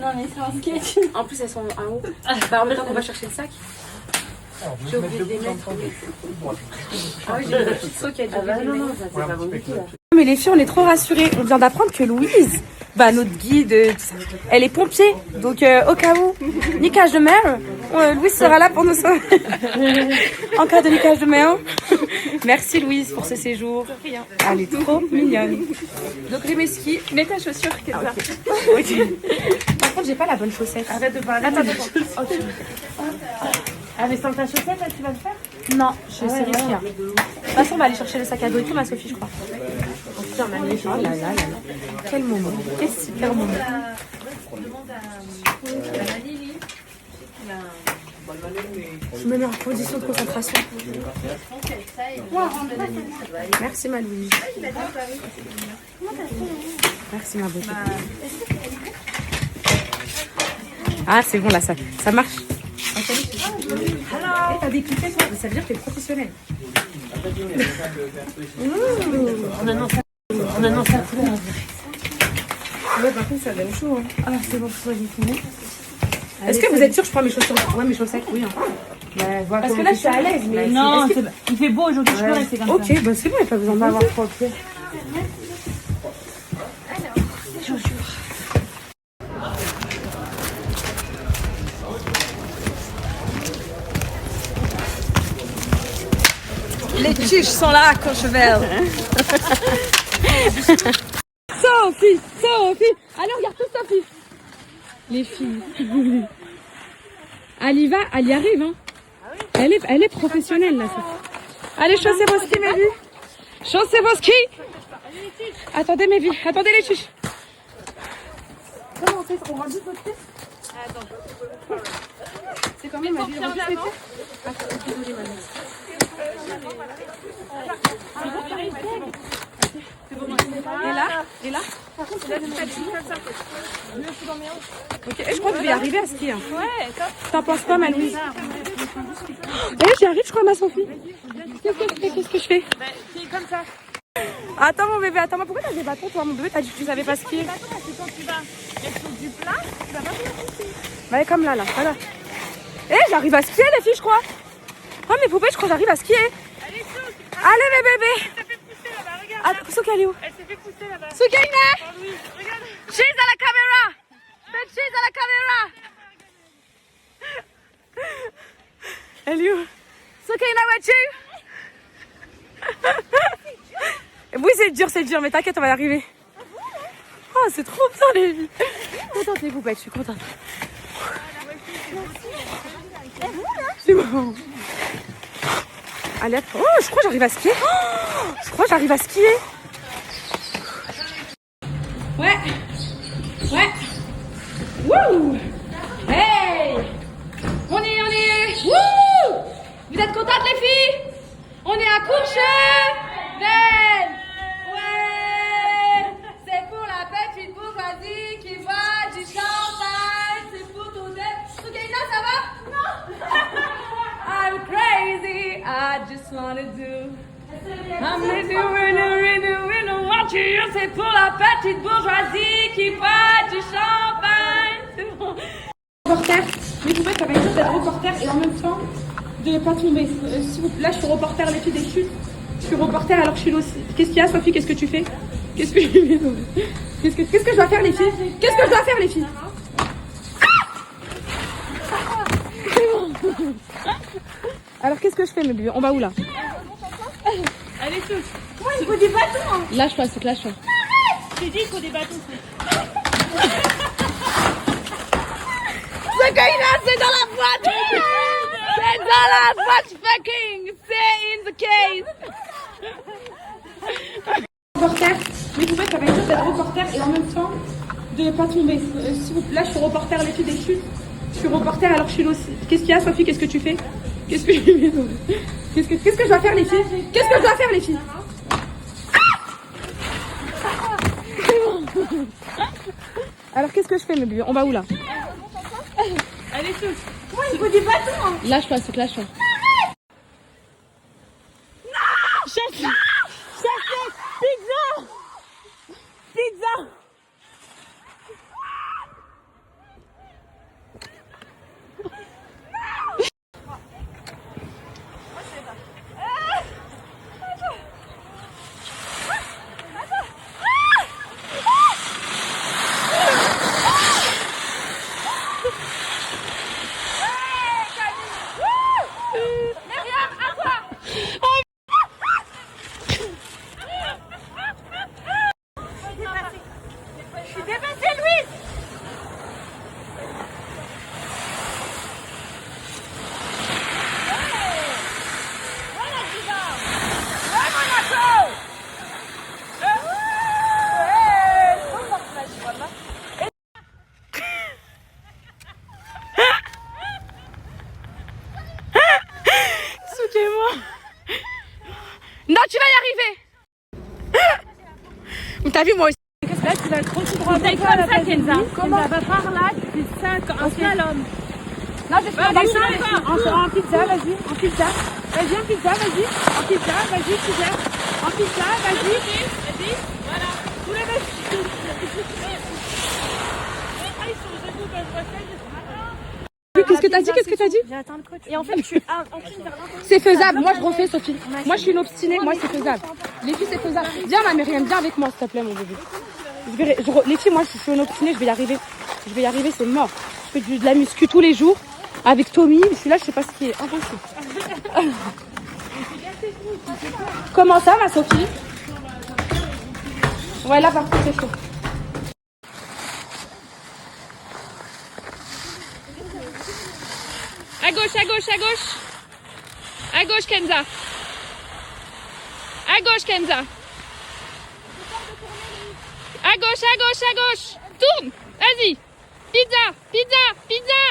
Non, mais c'est un sketch. En plus, elles sont en haut. Bah, en même temps qu'on va chercher le sac. Alors, vous J'ai mettre oublié de les debout, mettre. j'entends. Ah oui, j'ai une petite saut qui a été oubliée de les mettre. Ouais, un petit peu avec le- Mais les filles, on est trop rassurées. On vient d'apprendre que Louise, bah, notre guide, tout ça, elle est pompier. Donc, au cas où, niquage de mer, Louise sera là pour nous sauver. En cas de niquage de mer. Merci Louise pour ce séjour. Elle est trop mignonne. Donc, les mes skis, mets ta chaussure. Par contre, j'ai pas la bonne chaussette. Arrête de parler. Attends, Ah, mais sans ta chaussette, là, tu vas le faire? non, je sais risquer. De toute façon, on va aller chercher le sac à dos et tout, ma Sophie, je crois. Oh putain, ma Sophie. Oh là là là là. Quel moment. Quel super moment. Je me mets en position de concentration. Merci ma Louise. Merci ma beauté. Ah, c'est bon là, ça marche. Hey, t'as décliqué toi, ça veut dire que t'es professionnel. On annonce la couleur. Ouais, par contre, ça donne chaud. Hein. Ah, c'est bon, faut aller finir. Est-ce que vous êtes sûr que je prends mes chaussures? Ouais, mes chaussettes, oui. Hein. Parce que là, je suis à l'aise. Mais Non, est-ce que- il fait beau aujourd'hui, je peux rester comme ça. Ok, bah c'est bon, il n'y a pas besoin d'avoir trop au pied. Les tiges sont là, Courchevel. Sophie. Allez, on regarde tout Sophie. Les filles. Elle y va, elle y arrive. Hein. Elle est professionnelle, là, Sophie. Allez, chaussez vos skis, mes vies. Chaussez vos skis. Attendez, mes vies. Attendez, les chiches. Comment on fait? On rentre juste notre pied? Attends. C'est quand même ma vie. On rentre juste les pieds? Attends, désolée, ma vie. Et là Par contre, là, ok, et je crois que je vais y arriver à skier. Ouais, top. T'en penses quoi, ma Louise? Eh, j'y arrive, je crois, ma Sophie. Qu'est-ce que je fais? Comme ça. Attends, mon bébé, attends-moi. Pourquoi t'as des bâtons, toi, mon bébé? T'as dit que tu savais pas skier. Parce que quand tu vas être sur du plat, tu vas pas pouvoir skier. Bah, comme là, voilà. Eh, j'arrive à skier, les filles, je crois. Oh, mes poupées, je crois que j'arrive à skier. Allez, Souk. Allez, mes bébés. Elle s'est fait pousser là-bas, regarde. Attends, Souk, elle est où? Elle s'est fait pousser là-bas. Soukaina! Oh, Louise, regarde. She's à la caméra! She's à la caméra! Elle est où? Soukaina, what you? Oui, c'est dur, mais t'inquiète, on va y arriver. Oh, c'est trop bien, les filles. Contente, les poupettes, je suis contente. C'est bon. Allez, oh, je crois que j'arrive à skier. Oh, je crois que j'arrive à skier. Ouais. Wouh. Hey. On y est. Wouh. Vous êtes contentes, les filles? On est à Courchevel. Ouais. C'est pour la petite bourgeoisie qui boit du champagne. C'est pour tout le... Soukaina, ça va? Non. I'm crazy. I just wanna do... I'm really what you. C'est pour la petite bourgeoisie qui boit du champagne. C'est bon. Reporter, mais vous pouvez permettre d'être reporter et en même temps de ne pas tomber. Là, je suis reporter, les filles des chutes. Je suis reporter alors que je suis là aussi. Qu'est-ce qu'il y a, Sophie? Qu'est-ce que tu fais? Qu'est-ce que je dois faire, les filles? Qu'est-ce que je dois faire, les filles? Alors, qu'est-ce que je fais, mes bébés? On va où, là? Allez, Souk. Moi, il faut des bâtons. Hein. Lâche-toi, c'est que lâche-toi. J'ai dit, il faut des bâtons. Soukaina, c'est dans la boîte! C'est dans la boîte, fucking! C'est in the case! Reporter, mais vous pouvez permettre d'être reporter et en même temps de ne pas tomber. Là, je suis reporter, les filles des chutes. Je suis reporter alors que je suis là aussi. Qu'est-ce qu'il y a, Sophie? Qu'est-ce que tu fais? Qu'est-ce que je dois faire, les filles? Qu'est-ce que je dois faire, les filles? Alors, qu'est-ce que je fais, mes bébés? On va où, là? Allez, Souk. Moi, il faut des bâtons. Hein. Lâche-toi, c'est que lâche-toi. Pizza. T'as vu moi aussi. Là, tu vas trop tout droit. C'est comme ça, Kenza. Comment va par là, tu fais ça en slalom. Non, je fais en pizza, vas-y, en pizza. Vas-y, en pizza, vas-y. En pizza, vas-y, tu gères. En pizza, vas-y. Vas-y, voilà. Tous les mecs. Qu'est-ce que t'as dit? Qu'est-ce que t'as dit? J'ai atteint le coach. Et en fait, je suis incline vers l'intérieur. C'est faisable, moi je refais Sophie. Moi je suis une obstinée, moi c'est faisable. Les filles c'est faisable. Viens ma Myriam, viens avec moi s'il te plaît mon bébé. Les filles, moi je suis une obstinée, je vais y arriver. Je vais y arriver, c'est mort. Je fais de la muscu tous les jours avec Tommy. Je suis là, je sais pas ce qui est impossible. Comment ça ma Sophie? Ouais là par contre c'est chaud. À gauche, à gauche, à gauche. À gauche, Kenza. À gauche, Kenza. À gauche, à gauche, à gauche. Tourne. Vas-y. Pizza, pizza, pizza.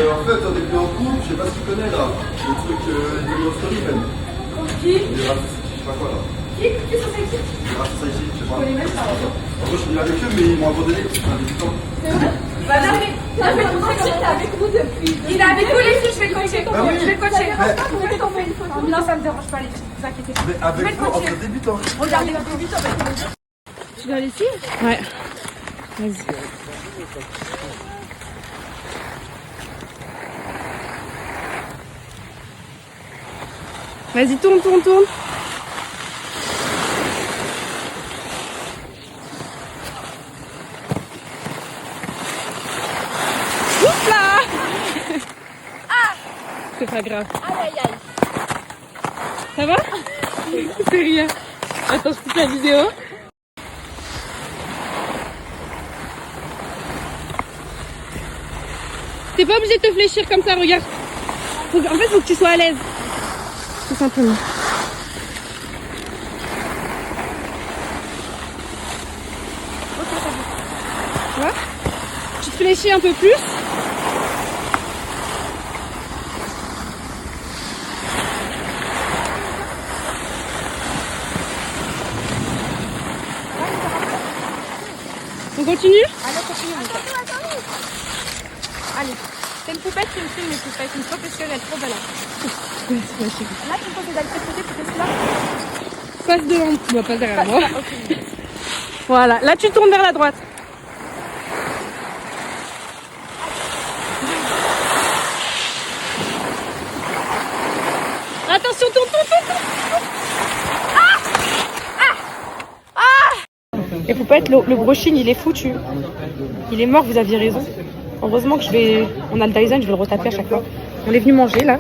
En fait, on est venu en couple, je sais pas si tu connais là. Le truc des grosses stories, même. Qui je sais pas quoi là. Qui sont ces qui Les racistes ici, je sais pas. Je connais même pas. En gros, je suis venu avec eux, mais ils m'ont abandonné. C'est un débutant. Bah non, mais il est avec vous depuis. Il est avec vous les filles, je vais coacher. Ah oui. Je vais coacher. Non, ça me dérange pas les filles, ne vous inquiétez pas. Mais avec vous, entre débutants. Regardez les débutants. Tu dois aller ici? Ouais. Vas-y. Vas-y, tourne, tourne, tourne. Oups là. C'est pas grave. Ça va? C'est rien. Attends, je coupe la vidéo. T'es pas obligé de te fléchir comme ça, regarde. En fait, faut que tu sois à l'aise. Tout simplement. Ok, ça va. Tu vois? Tu te fléchis un peu plus. On continue? Allez, continue. Allez. C'est une poupette, c'est une fille, une poupette. Une professionnelle, trop belle. Là, tu peux d'aller de côté, peut-être là. Passe devant, bah, pas derrière moi. Voilà, là tu tournes vers la droite. Attention, tourne. Et poupette, le brushing il est foutu. Il est mort, vous aviez raison. Heureusement que on a le Dyson, je vais le retaper à chaque fois. On est venu manger là.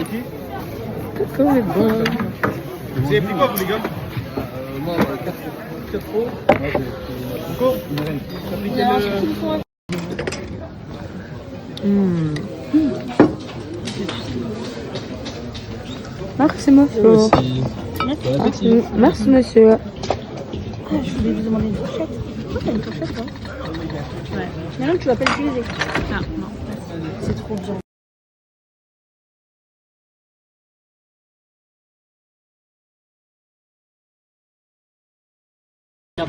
Coucou, c'est bon. Vous avez pris quoi, vous les gars Moi, 4 euros. Encore Merci monsieur. Merci monsieur. Je voulais vous demander une fourchette. Pourquoi t'as une fourchette, toi? Ouais. Mais non, tu vas pas l'utiliser. Ah, non. C'est trop bien. Vous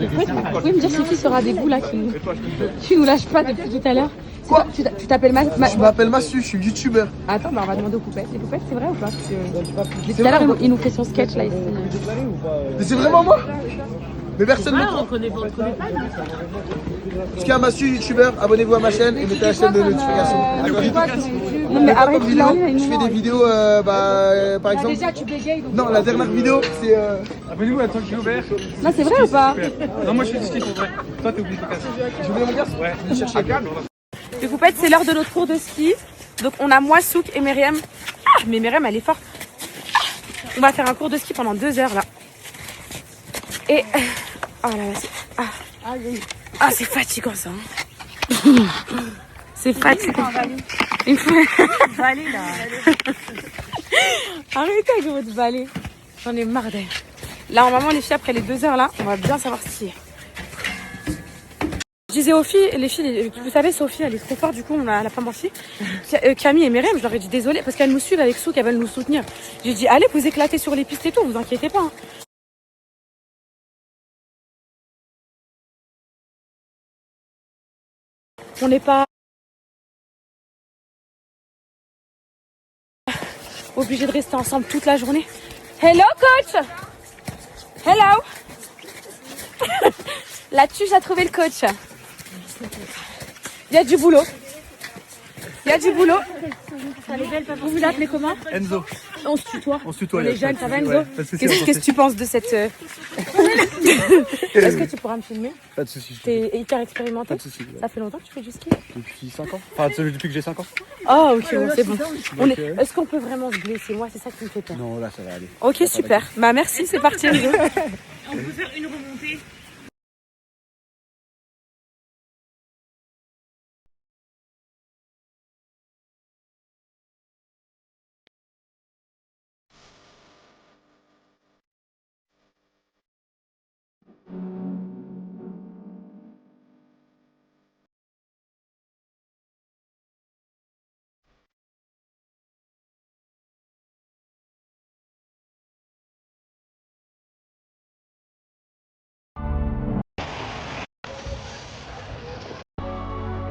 pouvez me dire c'est qui ce ras-d'égout là qui nous lâche pas depuis tout à l'heure? Quoi? Tu t'appelles Je m'appelle Massu, je suis youtubeur. Attends, bah on va demander aux poupettes. Les poupettes, c'est vrai ou pas? Parce que tout à l'heure, il nous fait son sketch là ici. Mais c'est vraiment moi. Mais personne ne me On croit. connaît pas. Parce qu'il y a Massu, youtubeur, abonnez-vous à ma chaîne et mettez la chaîne de notification. Non mais arrête Comme là. vidéo, je fais des vidéos, par exemple. Déjà, tu bégayes. Donc... Non, la dernière vidéo, c'est. Abonnez-vous à Tant que Gilbert. Non, c'est vrai ou pas? Non, moi je fais du ski pour vrai. Toi t'es oublié ton casque. J'ai oublié mon casque. Ouais, Je vais chercher. Les poupettes, c'est l'heure de notre cours de ski. Donc on a moi, Souk et Myriam. Ah, mais Myriam, elle est forte. On va faire un cours de ski pendant 2 heures là. Et... Oh là là, c'est... Ah. Ah, c'est fatigant ça. C'est fatigant. Il faut... Balai là. Arrêtez avec votre balai. J'en ai marre d'elle. Là, normalement, les filles, après les 2 heures là, on va bien savoir ce qui est. Je disais aux filles, les filles, vous savez, Sophie, elle est trop forte, du coup, elle a pas menti. Camille et Myriam, je leur ai dit désolé, parce qu'elles nous suivent avec Sou, qu'elles veulent nous soutenir. J'ai dit, allez, vous éclatez sur les pistes et tout, vous inquiétez pas. Hein. On n'est pas obligé de rester ensemble toute la journée. Hello, coach! Hello! La tuche a trouvé le coach. Il y a du boulot. Il y a du boulot. Vous vous l'appelez comment? Enzo. On se tutoie. On se tutoie. Les jeunes, ça va Enzo? Ouais, pas de souci, Qu'est-ce que tu penses de cette... Est-ce que tu pourras me filmer? Pas de soucis. T'es hyper expérimenté. Pas de soucis. Ça fait longtemps que tu fais du ski? Depuis 5 ans. Enfin, depuis que j'ai 5 ans. Oh ok, bon, c'est bon. Est-ce qu'on peut vraiment se blesser? Moi, c'est ça qui me fait peur. Non, là, ça va aller. Ok, super. Bah merci, c'est parti Enzo. On peut faire une remontée.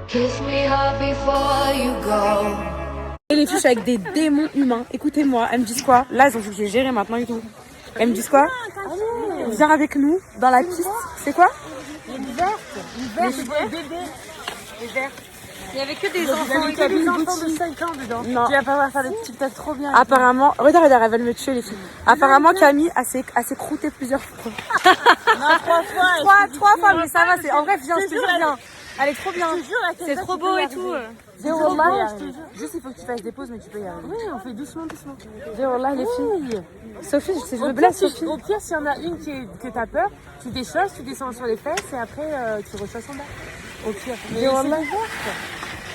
Kiss me hard before you go. Et les filles, je suis avec des démons humains. Écoutez-moi, elles me disent quoi? Là, elles ont vu que j'ai géré maintenant et tout. Elles me disent quoi? Viens avec nous dans la piste. C'est quoi? Une verte pour les bébés. Les vertes. Il y avait que des enfants, de 5 ans dedans. Non. Tu vas pas voir faire des petits TikTok trop bien. Apparemment, regarde, elles veulent me tuer les filles. Apparemment, Camille a s'est croûtée plusieurs fois. Non, 3 fois. 3 fois, mais ça va, c'est en vrai, viens, je te jure, viens. Elle est trop bien. C'est trop beau et tout. Wallah, juste il faut que tu fasses des pauses, mais tu peux y arriver. Oui, on fait doucement. Wallah, les filles. Sophie, je me blesse, Sophie. Au pire, s'il y en a une que t'as peur, tu déchausses, tu descends sur les fesses et après tu rechausses en bas. Au pire. Mais Wallah.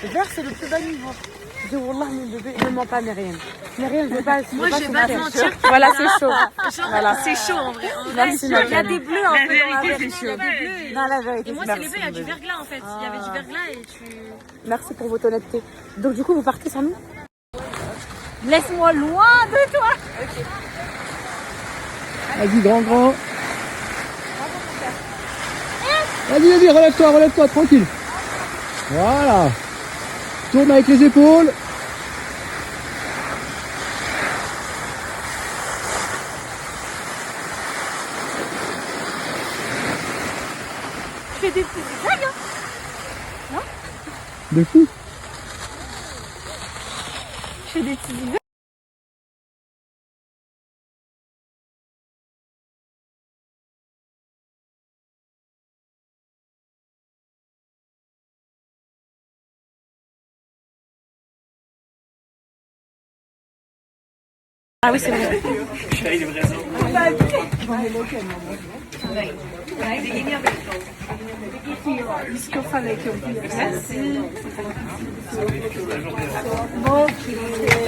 le vert, c'est le plus bas niveau. Wallah, mon bébé, ne mens pas, Myriam. Myriam, je vais pas. Moi, je vais pas te mentir. Voilà, c'est chaud. Voilà. C'est chaud en vrai. Merci, Il y a Myriam. des bleus un peu dans la vérité. c'est Il y a chaud. des bleus. Non, la vérité, Et moi, c'est les bleus, il y a du verglas en fait. Il y avait du verglas et tu. Merci pour votre honnêteté. Donc, du coup, vous partez sans nous? Laisse-moi loin de toi. Vas-y, grand. Vas-y, relève-toi, tranquille. Voilà. Tourne avec les épaules. Je fais des petites blagues, hein. De fou. Je fais des petites blagues. Ah oui, c'est vrai.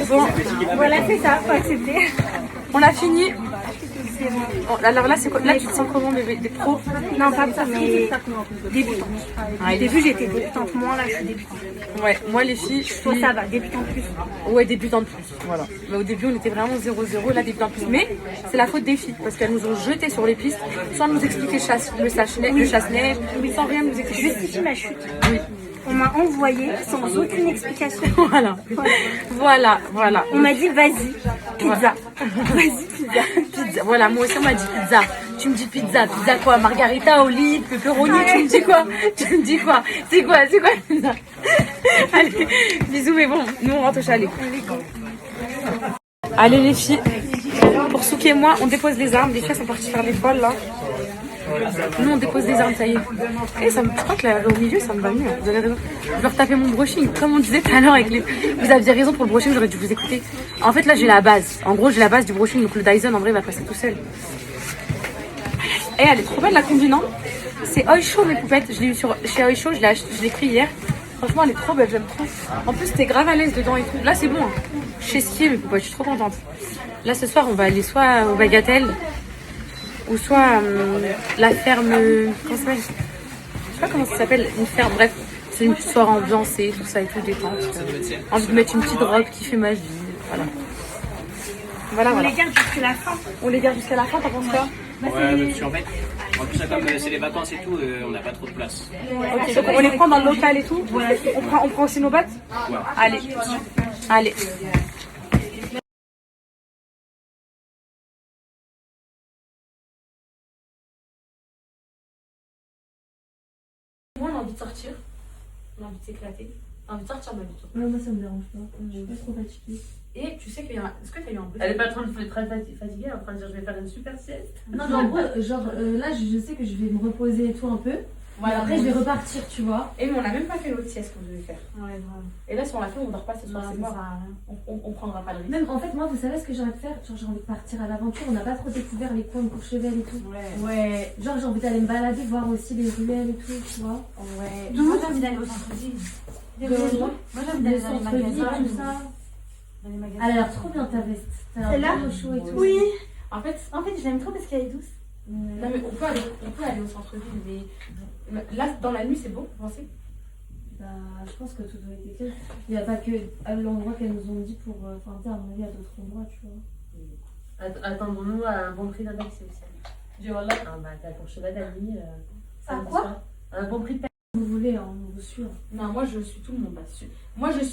Bon, Voilà, c'est ça, faut accepter. on a fini. Bon, alors là, c'est quoi? Là, tu te sens comment, bébé? Des pros? Non, pas ça, mais débutante. Au début, j'étais débutante moins, là, je suis débutante. Ouais, moi, les filles, je Toi, suis... ça va, débutante plus. Ouais, débutante plus. Voilà. Mais au début, on était vraiment 0-0, là, débutante plus. Mais c'est la faute des filles, parce qu'elles nous ont jetés sur les pistes sans nous expliquer le chasse-neige, sans rien nous expliquer. Justifie ma chute. Oui. On m'a envoyé sans aucune explication. Voilà. On m'a dit, vas-y, pizza. Vas-y, pizza. Voilà, moi aussi, on m'a dit pizza. Tu me dis pizza quoi? Margarita, olive, pepperoni, tu me dis quoi? C'est quoi pizza? Allez, bisous, mais bon, nous on rentre au chalet. Allez les filles, pour Souki et moi, on dépose les armes. Les filles sont parties faire des folles là. Nous on dépose des armes, ça y est. Et je crois que au milieu ça me va mieux. Vous avez raison. Je vais retaper mon brushing. Comme on disait tout à l'heure avec les. Vous aviez raison pour le brushing, j'aurais dû vous écouter. En fait là j'ai la base. En gros j'ai la base du brushing, donc le Dyson en vrai il va passer tout seul. Et elle est trop belle la combi, non? C'est Oisho mes poupettes. Je l'ai eu chez Oisho, je l'ai pris hier. Franchement, elle est trop belle, j'aime trop. En plus, t'es grave à l'aise dedans et tout. Là, c'est bon. Hein. Chez Skier, mes poupettes, je suis trop contente. Là, ce soir, on va aller soit au Bagatelle ou soit la ferme. Comment ça s'appelle? Je sais pas comment ça s'appelle. Une ferme, bref. C'est une petite soirée ambiancée, tout ça et tout, détente. Envie de mettre une petite robe qui fait ma vie. Voilà. On les garde jusqu'à la fin. On les garde jusqu'à la fin, t'en penses quoi? Ouais, parce qu'en fait, en plus, comme c'est les vacances et tout, on n'a pas trop de place. Ok, donc on les prend dans le local et tout. On prend aussi nos bottes. Ouais. Allez. Allez. Moi, on a envie de sortir. On a envie de s'éclater. On a envie de sortir, ma vie. Ouais, moi ça me dérange pas. Je suis pas trop fatiguée. Et tu sais qu'il y a un... Est-ce que tu as eu un peu... Elle est pas en train de être très fatiguée, elle est en train de dire je vais faire une super sieste. Non, mais en gros, genre là, je sais que je vais me reposer et tout un peu. Voilà, mais après, je vais repartir, tu vois. Et mais on n'a même pas fait l'autre sieste qu'on devait faire. Ouais, grave. Et là, si on l'a fait, on dort pas ce soir, Non, c'est ça mort. sert à rien. On prendra pas de risque. Même en fait, moi, vous savez ce que j'ai envie de faire? Genre, j'ai envie de partir à l'aventure. On n'a pas trop découvert les coins de Courchevel et tout. Ouais. Genre, j'ai envie d'aller me balader, voir aussi les ruelles et tout, tu vois. Ouais. Moi, j'ai envie d'aller au centre-ville. Moi, j'ai envie d'aller dans les magasins. Tout ça. Dans les magasins. Elle a l'air trop bien ta veste. Celle-là? Chaud et tout. Oui. En fait, je l'aime trop parce qu'elle est douce. Non, mais on peut aller au centre-ville, mais là, dans la nuit, c'est beau, vous pensez? Bah, je pense que tout doit être clair. Il n'y a pas que à l'endroit qu'elles nous ont dit pour. Enfin, à mon avis, il y a d'autres endroits, tu vois. Attendons-nous à un bon prix d'un taxi aussi. Du Holland. Ah bah, t'as pour cheval d'amis. À quoi? Un bon prix de taxi. Vous voulez, hein, vous sûr. Non, moi, je suis tout le monde là-dessus. Moi, je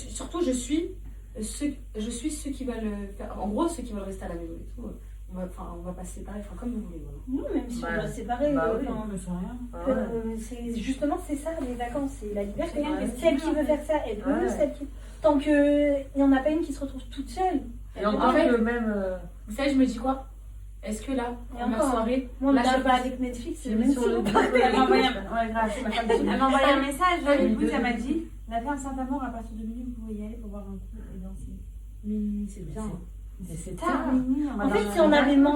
suis ceux qui veulent faire. En gros, ceux qui veulent rester à la maison et tout. On va pas se séparer, comme vous voulez. Voilà. Non, même si on doit se séparer. Oui, on ne fait rien. Justement, c'est ça les vacances, c'est la liberté. Ouais, Celle qui veut faire ça, elle peut. Ouais. Celle qui... Tant qu'il n'y en a pas une qui se retrouve toute seule. Et encore fait, que même. Vous savez, je me dis quoi? Est-ce que là, Et en encore, soirée, moi, on là, ne parle pas avec Netflix, c'est même sur si le on groupe, parle elle m'a envoyé Elle m'a envoyé un message, elle m'a dit la ferme Saint-Amour, à partir de minuit, vous pouvez y aller pour voir un coup et danser. Minuit, c'est bien. C'est Tard, minuit. En fait, si on avait mangé